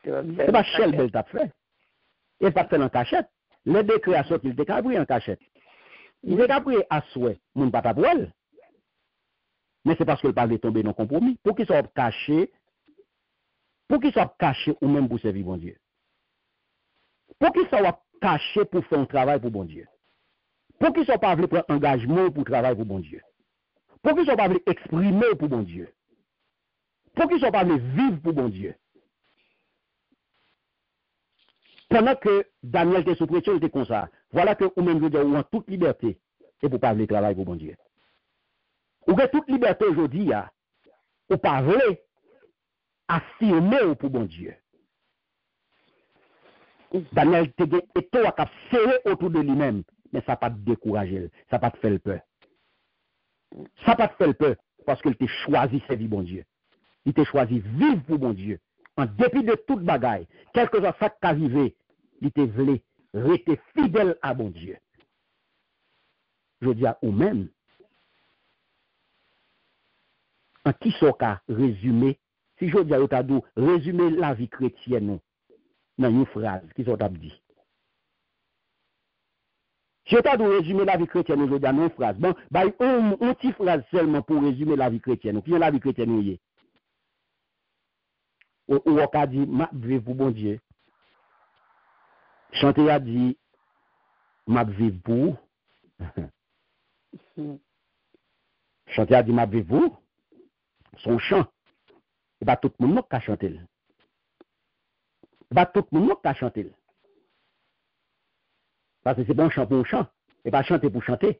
C'est pas Shell Bell t'a fait. Il pas fait en cachette. Le décret a sorti, il t'a pris en cachette. Il t'a pris à souhait, mon pas pour elle. Mais c'est parce qu'il parle de tomber dans le compromis. Pour qu'il soit caché, ou même pour servir bon Dieu. Pour qu'il soit caché pour faire un travail pour bon Dieu. Pour qu'il soit pas voulu prendre engagement pour travailler pour bon Dieu. Pour qu'il soit pas voulu exprimer pour bon Dieu. Pour qu'il soit pas voulu vivre pour bon Dieu. Pendant que Daniel était sous pression, il était comme ça. Voilà que ou même je dis, ou en toute liberté, et pour pas voulu travailler pour bon Dieu. Ou que toute liberté aujourd'hui, ou pas voulu affirmer pour bon Dieu. Daniel était tout à serrer autour de lui-même, mais ça n'a pas te décourager, ça n'a pas te faire peur. Ça n'a pas te faire peur, parce qu'il t'a choisi servir bon Dieu. Il t'a choisi vivre pour bon Dieu. En dépit de toute bagaille, quel que soit ça qui arrivé, il t'a voulu rester fidèle à bon Dieu. Je dis à vous-même, en qui sont qu'à résumer, si je dis à vous, résumer la vie chrétienne, dans une phrase, qui sont à dit. Si je t'ai résumer la vie chrétienne aujourd'hui dans une phrase, bon, une petite phrase seulement pour résumer la vie chrétienne. Qui est la vie chrétienne? Ou on a dit, ma vive pour bon Dieu. Chanter a dit, ma vive pour Chanter a dit, m'avez-vous, son chant. Et pas tout le monde qui a chanté. Pas tout le monde qui a chanté. Parce que c'est bon chant pour chant, et pas chanter pour chanter.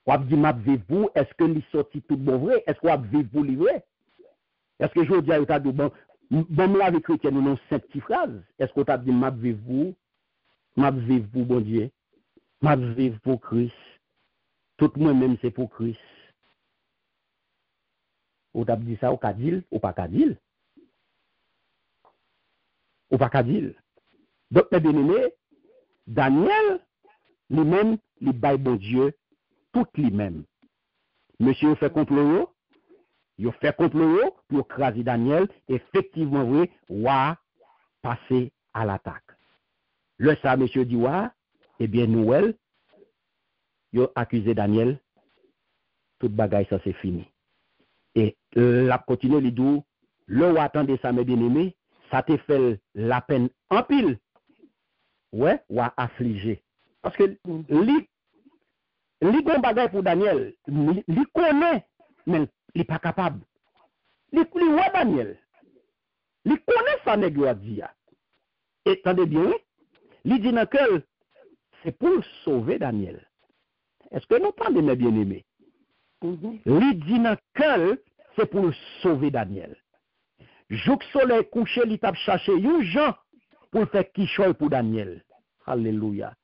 Ou dit, m'avez-vous, est-ce que les sorti tout bon vrai? Est-ce qu'on avez-vous livré? Est-ce que je dis à vous, bon, la vie chrétienne, nous avons 5 petites phrases. Est-ce qu'on t'a dit, m'avez-vous, bon Dieu? M'avez-vous, Christ? Tout moi-même, c'est pour Christ. Ou t'a dit ça, ou pas dit, ou pas dit. Ou pas dit. Donc, mes bien-aimés, Daniel, lui-même, il baille bon Dieu, tout lui-même. Monsieur fait complot, il fait complot pour craser Daniel, effectivement, vrai, wa passer à l'attaque. Le ça, monsieur dit, wa, eh bien, Noël, il a accusé Daniel, toute bagaille, ça c'est fini. Et la continue, il dit, le wa attendait ça, mes bien-aimés, ça te fait la peine en pile. Ouais, ou affligé. Parce que li bon bagay pour Daniel, li connaît, mais il n'est pas capable. Li ouais Daniel. Li connaît ça nèg a dit. Et attendez bien, li dit dans que c'est pour sauver Daniel. Est-ce que nous entendez mes bien-aimés? Li dit dans que c'est pour sauver Daniel. Jouk soleil couché, li t'a cherché yon gens pour faire quichoy pour Daniel. Alléluia.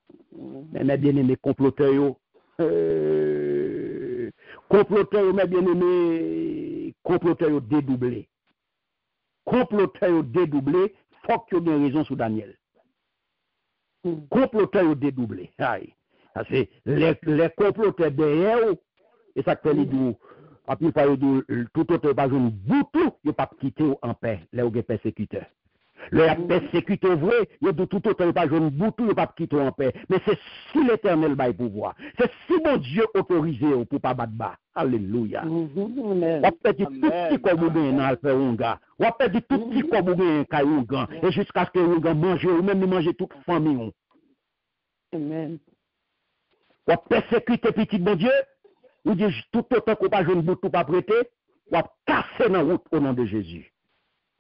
Mais mes bien-aimés comploteurs, mes bien-aimés, comploteurs dédoublés. Comploteurs dédoublés, faut qu'il y ait une raison sur Daniel. Comploteurs dédoublés. Aïe. C'est les comploteurs derrière, et ça fait les doux. Après, tout autre pas une boutou, il pas quitter en paix, les ou persécuteurs. Le persécuteur vrai, il de tout autre pas une boutou, il pas quitter en paix. Mais c'est si l'Éternel va pouvoir. C'est si mon Dieu autorisé pour pas battre bas. Alléluia. On peut dire tout petit comme vous gagnez dans le faire un gars. On peut dire tout petit comme vous gagnez un gars. Et jusqu'à ce que vous gagnez manger, ou même manger toute famille. Amen. On persécuter petit bon Dieu. Ou dit tout autant qu'on pas jeune boutou pas prêter, ou casser dans la route au nom de Jésus.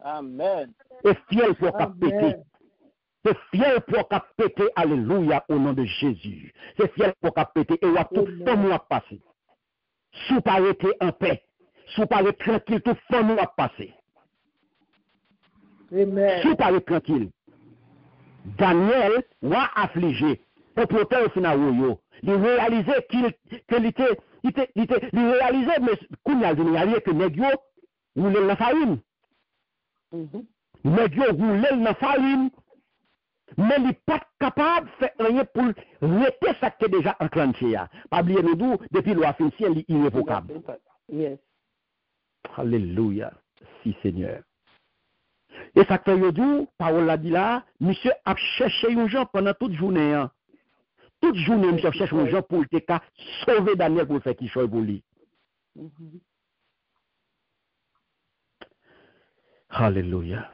Amen. Et fiel pour qu'à péter. C'est fiel pour qu'à péter, alléluia, au nom de Jésus. C'est fiel pour qu'à péter, et ou tout femme à passer. Sous pas arrêter en paix. Sous pas arrêter tranquille, tout femme à passer. Amen. Sous pas arrêter tranquille. Daniel va affligé. Pour protéger au final, il réalisait qu'il était, il réalisait, mais qu'on a réalisé que Négio roulait la farine. Négio roulait la farine, mais il n'est pas capable de faire rien pour arrêter ça qui est déjà enclenché. Pas oublier nous d'où, depuis le fin ciel, il est irrévocable. Yes. Alléluia. Si Seigneur. Et ça fait aujourd'hui, parole l'a dit là, monsieur a cherché un gens pendant toute journée. Toute journée, monsieur cherche un gens pour le cas sauver Daniel pour faire qu'il soit pour lui. Alléluia.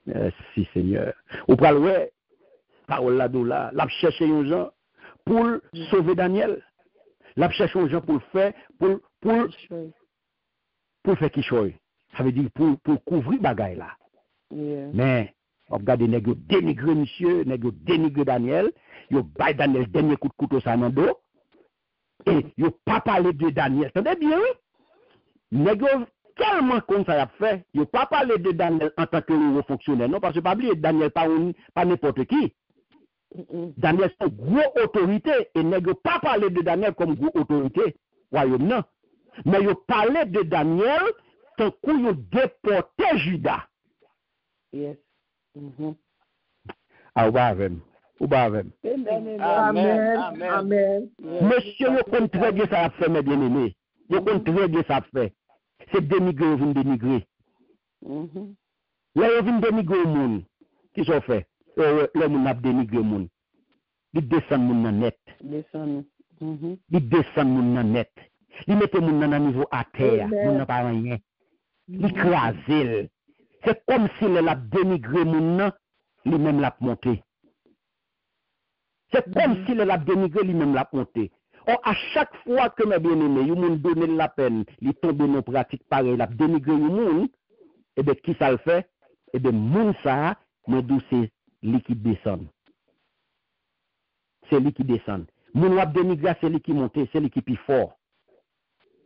Merci Seigneur. Ou pral ouais, parole là d'où là, l'a cherché un gens pour sauver Daniel. L'a cherché un gens pour le faire pour faire qu'il soit. Ça veut dire pour couvrir bagaille là. Mais on regarde nèg yo dénigrer monsieur, nèg yo dénigrer Daniel, yo bay Daniel dernier coup de couteau ça dans dos. Et yo pas parler de Daniel. Entendez bien oui? Nèg yo tellement comme ça y a fait, yo pas parler de Daniel en tant que haut fonctionnaire non parce que pas oublier Daniel pas n'importe qui. Daniel c'est une grosse autorité et nèg yo pas parler de Daniel comme grosse autorité royaume non. Mais yo parler de Daniel tant qu'on yo déporté Juda. Yes. Ah, ou ba avem. Amen. Monsieur, yo kon très bien ça a fait, mes bien-aimés. Yo kon très bien ça a fait. C'est dénigrer, vous dénigrer. Là, yo vin dénigrer le monde. Qui sont fait? Le monde a dénigré le monde. Il descend le monde net. Il descend le monde net. Il met le monde à niveau à terre. Il n'a pas rien. Il crase. C'est comme s'il a dénigré le monde, lui-même l'a monté. C'est comme s'il l'a dénigré lui-même l'a monté. Or, à chaque fois que mes bien-aimés, ils m'ont donné la peine, ils tombent dans nos pratiques pareilles, ils ont dénigré le monde, et bien, qui ça le fait? Et bien, monde ça, mais d'où c'est lui qui descend. C'est lui qui descend. Moun wap dénigrer, c'est lui qui monte, c'est lui qui plus fort.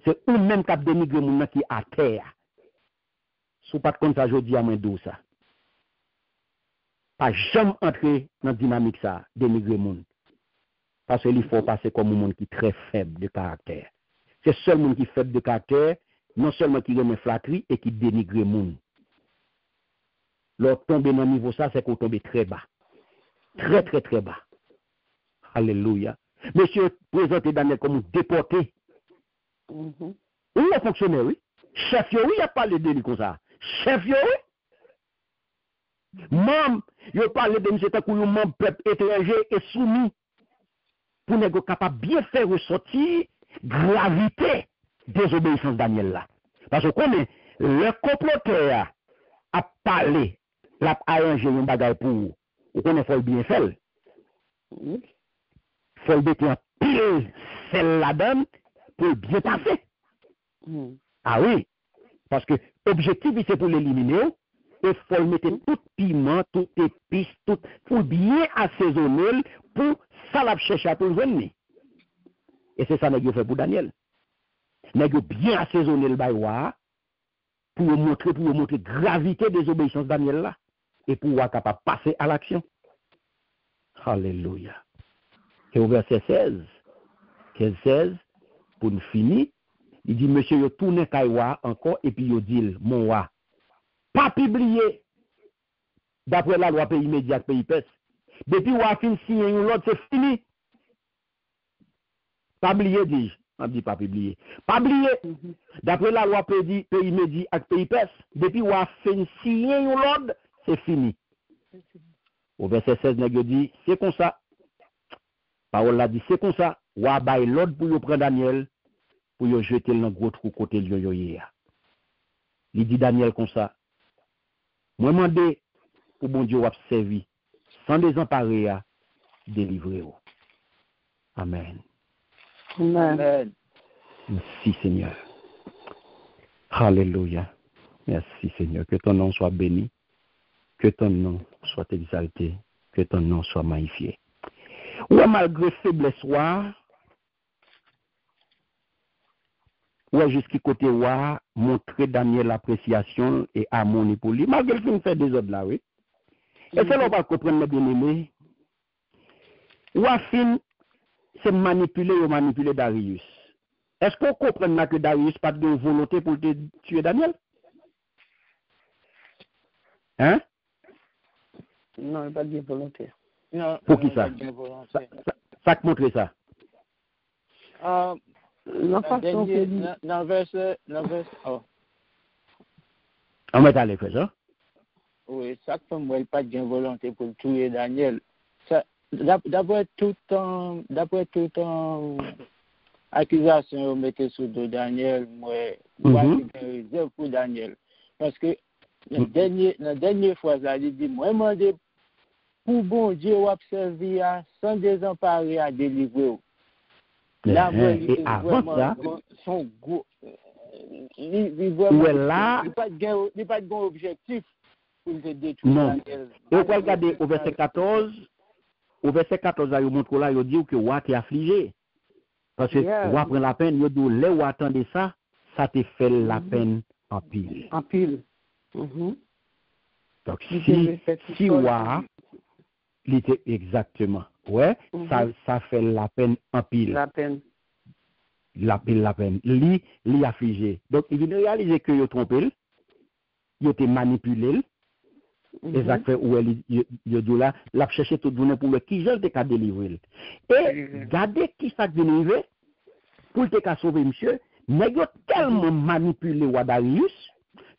C'est ou même qui a dénigré moun qui à terre. Sous pas de compte ça, je dis à moi d'où ça. Pas jamais entrer dans la dynamique ça, dénigrer moun. Parce qu'il faut passer comme un monde qui est très faible de caractère. C'est seul monde qui est faible de caractère, non seulement qui remet flatterie et qui dénigre moun. Leur tomber dans le niveau ça, c'est qu'on tombe très bas. Très, très, très bas. Alléluia. Monsieur présenté Daniel comme déporté. Oui, le fonctionnaire, oui. Chef, oui, il a parlé de lui comme ça. Chef, oui. Membre, il a parlé de monsieur Takou, membre peuple étranger et soumis. Pour être capable de bien faire ressortir gravité désobéissance Daniel là. Parce que comme le comploteur a parlé, l'a arrangé un bagage pour vous, on faut bien faire. Faut le mettre en pile celle là-dedans pour bien passer. Ah oui, parce que l'objectif c'est pour l'éliminer. Il faut le mettre tout piment, tout épice, tout pour bien assaisonner pour ça la chercher à tout venir. Et c'est ça que fait pour Daniel. Nèg bien assaisonner le baïwa pour montrer gravité des obéissances Daniel là et pour être capable de passer à l'action. Alléluia. Et au verset 16, pour nous finir, il dit monsieur yo tourne kaiwa encore et puis yo dit mon roi pas publié d'après la loi pays immédiat pays pes. Depuis ou a fin signé l'autre c'est fini. Pas oublié dis, on dit pas publié. Pas oublié d'après la loi pays immédiat avec pays pes. Depuis ou a fin signé l'autre c'est fini. Au verset 16 nèg dit c'est comme ça. Parole là dit c'est comme ça. Ou a bay l'autre pour yo prendre Daniel pour yo jeter dans gros trou côté yo hier. Il dit Daniel comme ça. Moi demandé pour bon Dieu observer sans désemparer à délivrer. Amen. Amen. Merci Seigneur. Alléluia. Merci Seigneur. Que ton nom soit béni. Que ton nom soit exalté. Que ton nom soit magnifié. Ou malgré faiblesse ou jusqu'à côté wa montrer Daniel l'appréciation et harmonie pour lui malgré qu'il fait des autres là oui. Et c'est là qu'on va comprendre bien aimé. Ou fin c'est manipuler Darius. Est-ce qu'on comprend que Darius pas de volonté pour tuer Daniel? Hein? Non, pas de volonté. Non, pour qui ça? Ça te montre ça? La façon que dans le verset, oh. On va aller faire ça? Oui, ça fait moi pas de volonté pour tuer Daniel. Ça, d'après tout temps accusation on mettait sur de Daniel, moi réserve pour Daniel parce que la dernière fois ça dit moi demander pour bon Dieu observer sans désemparer à délivrer. Là, et avant ça, son gros, il pas de bon objectif pour le détruire. Non. Et vous regardez au verset 14, il montre là, il dit que Wa t'est affligé. Parce que Wa prend la peine, il dit, là où attendez ça, ça te fait la peine en pile. En pile. Donc, si Wa, exactement. Ouais, ça fait la peine en pile. La peine. La peine. Li affligé. Donc, il vient réaliser que il trompé, il était manipulé. Exactement. Où il dit là, l'a cherché tout donner pour le qui j'en te délivrer. Et regardez qui ça vient arriver pour te sauver monsieur, mais il a tellement manipulé Darius.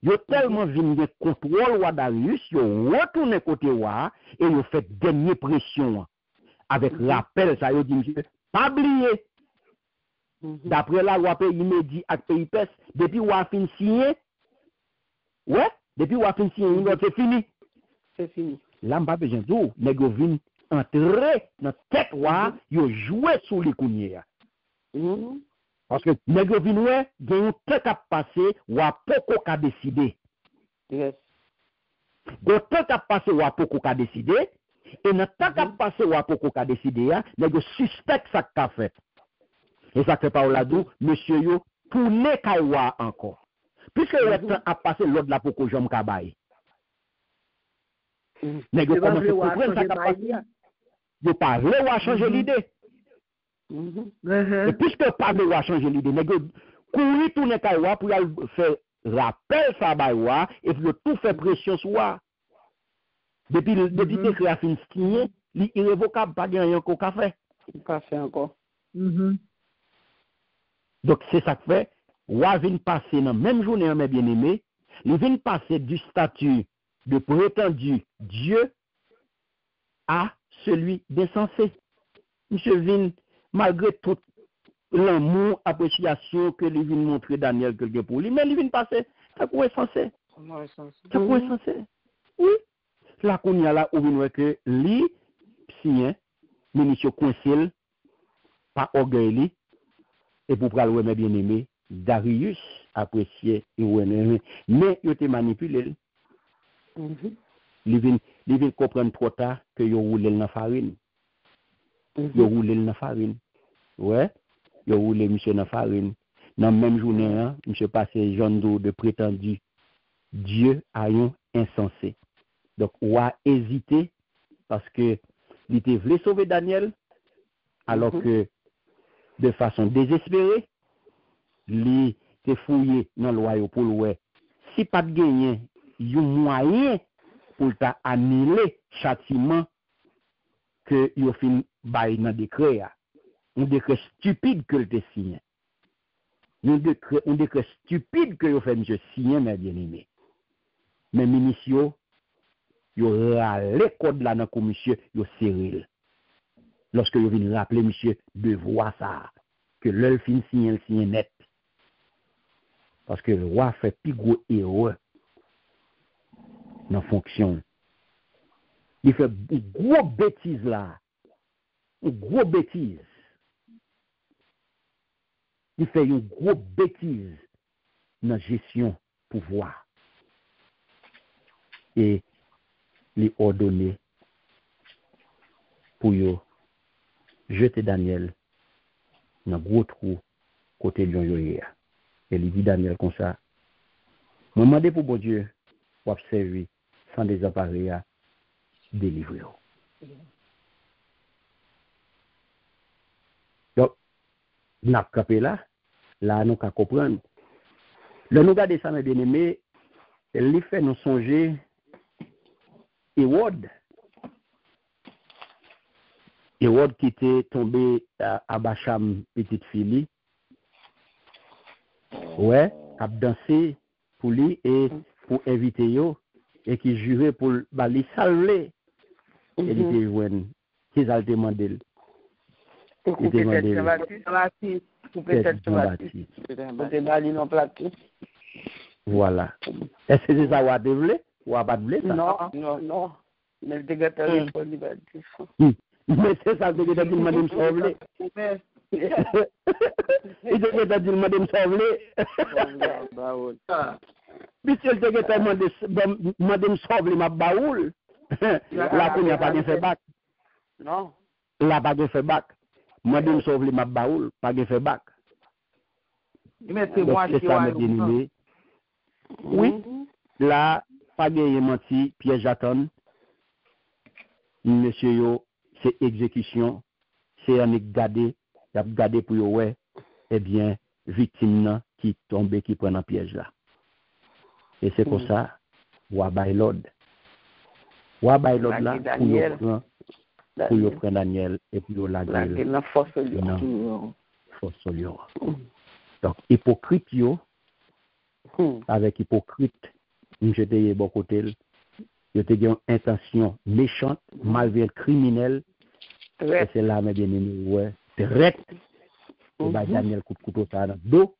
Yo tellement vinn de contrôle Darius, yo retourné côté wa et yo fait dernière pression avec rappel ça yo dit monsieur pas oublier. D'après la loi pays immédiat avec pays pes depuis wa fin signé. Ouais, depuis wa fin signé c'est fini. C'est fini. Là m'pas besoin d'où nèg yo vinn entrer dans tête roi, yo jouer sous les couniers. Parce que nèg yo vinn ouais, gen yon temps a passer, wa poko ka décider. Yes. Gon temps a passer wa poko ka décider et dans temps a passer wa poko ka décider, nèg yo suspect ça qu'a fait. Et ça fait pas la dou, monsieur yo tourner kaywa encore. Puisque le temps a passé l'autre la poko jom ka bay. Nèg yo commence comprendre ça qu'a passé. Yo pas vle wa changer l'idée. Et puisque pas de wa changer l'idée, nèg yo courir tourner kaywa pour y faire rappel ça baywa et puis tout faire pression sur wa. Depuis décret a fin signé, li irrévocable pas gagne encore ka fait. Pas fait encore. Donc c'est ça que fait wa vinn passer dans même journée mes bien-aimés, il vinn passer du statut de prétendu Dieu à celui d'insensé. Monsieur vinn malgré tout l'amour, appréciation que il vient montrer Daniel quelque pour lui, mais il vient passer ça quoi insensé. Ça quoi insensé. Oui. Là qu'on y a là où vient que lui sien ministre conseil pas orgueil et pour pral mes bien-aimés Darius apprécié et mais il était manipulé. Il vient comprendre trop tard que yo roule dans farine. Yo roule dans farine. Ouais, yo roule monsieur dans farine. Dans même journée hein, monsieur passé Jean de prétendu Dieu a un insensé. Donc on a hésité parce que il était voulu sauver Daniel alors que de façon désespérée il était fouillé dans le royaume pour le si pas de gagner un moyen pour ta annuler châtiment que il fin bail dans décret un décret stupide que le signé un décret stupide que yo fait monsieur signé mes bien-aimés mais ministre yo râle code là dans monsieur yo serré lorsque yo vinn rappeler monsieur de voir ça que l'œil fin signé net parce que le roi fait plus gros erreur dans fonction il fait une grosse bêtise là une grosse bêtise il fait une grosse bêtise dans gestion pouvoir et les ordonner pour yo jeter Daniel dans gros trou côté lion yo hier et il dit Daniel comme ça me demander pour bon Dieu pour observer sans désemparer à délivrer. Donc n'a capé là nous qu'à comprendre le nous garder ça mes bien-aimés il fait nous songer Hérode qui était tombé à Bacham petite fille ouais a dansé pour lui et pour inviter yo et qui jurait pour lui salver et il était joindre qu'ils a demandé il demandé voilà est-ce que c'est ça ou devle ou pas devle ça non mais des gars téléphone mais c'est ça que dit madame sauver il devait dire madame sauver Monsieur te gete madame sauver ma baoul la qu'on a pas de fait bac non la pas de fait bac madame sauver ma baoul pas de fait bac mettez-moi c'est ça me oui là pas gagné menti piège j'attends monsieur yo c'est exécution c'est un gardé y a gardé pour yo ouais eh bien victime qui tombe qui prend en piège là et c'est comme ça wa bay l'ordre là pour yo prendre Daniel et puis yo la force lion donc hypocrite yo avec hypocrite j'étais bon côté yo te une intention méchante malveillante criminelle et c'est là mes bien-aimés ouais direct pour Daniel coup de couteau ça dans dos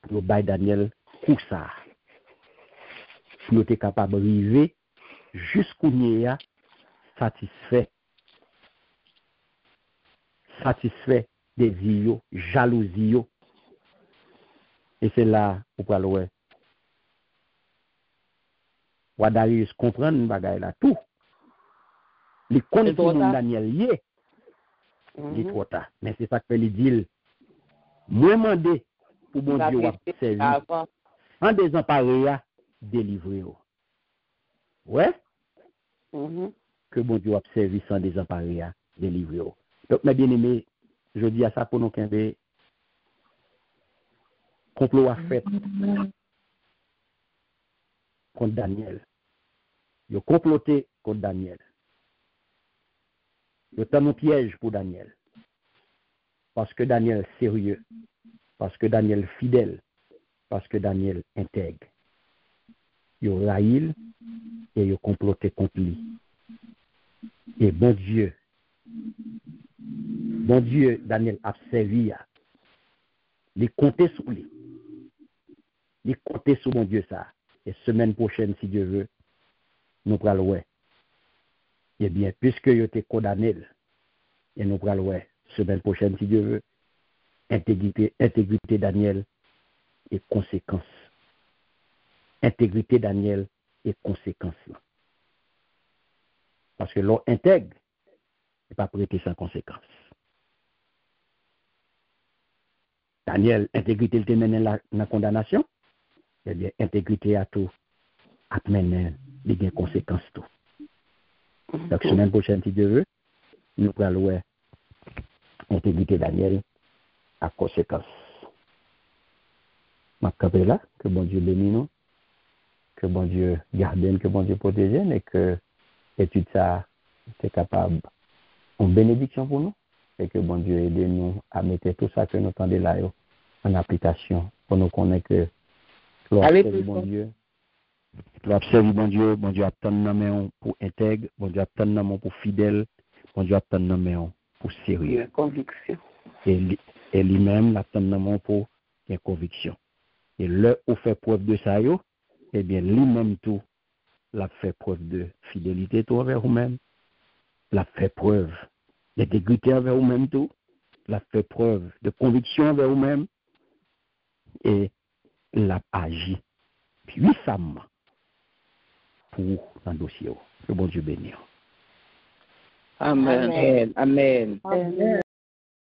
pour Daniel coup ça si on était capable d'arriver jusqu'où il y a satisfait désir, jalousie. Et c'est là où on parle. Darius comprend une bagaille là tout. Les connaît tout nom Daniel lié. Il est trop tard. Mais c'est ça que il dit. Moi mandé pour bon Dieu observer. En désemparé délivrer. Ouais? Que bon Dieu observe sans désemparé délivrer. Donc mes bien-aimés, je dis à ça pour nous qu'un complot a fait contre Daniel. Il a comploté contre Daniel. Il a mis un piège pour Daniel. Parce que Daniel est sérieux. Parce que Daniel est fidèle. Parce que Daniel est intègre. Il a raïl et il a comploté contre lui. Et bon Dieu, Daniel a servi. Il comptait sur lui. Il comptait sur mon Dieu ça. Et semaine prochaine, si Dieu veut, nous prenons ouais. Eh bien, puisque il était condamné, et nous prenons ouais, semaine prochaine, si Dieu veut, intégrité Daniel et conséquences. Intégrité Daniel et conséquences. Parce que l'on intègre, n'est pas prêté sans conséquences. Daniel, intégrité, il te mène la condamnation. Eh bien, intégrité à tout, à mener les conséquences tout. Donc, semaine prochaine, si Dieu veut, nous allons intégrité Daniel à conséquence. Ma capé là, que bon Dieu bénisse nous, que bon Dieu garde nous, que bon Dieu protège nous, et que l'étude ça, c'est capable une bénédiction pour nous, et que bon Dieu aide nous à mettre tout ça que nous entendons là en application, pour nous connaître que l'observer bon Dieu. L'observer bon Dieu attend nous pour intègre, bon Dieu attend nous pour fidèle, bon Dieu attend nous pour sérieux. Conviction. Et lui-même l'attend nous pour une conviction. Et le où fait preuve de ça, eh bien lui-même tout l'a fait preuve de fidélité tout envers vous-même, l'a fait preuve d'intégrité envers vous-même tout, l'a fait preuve de conviction envers vous-même, et l'a agi puissamment pour un dossier. Que bon Dieu bénisse. Amen. Amen.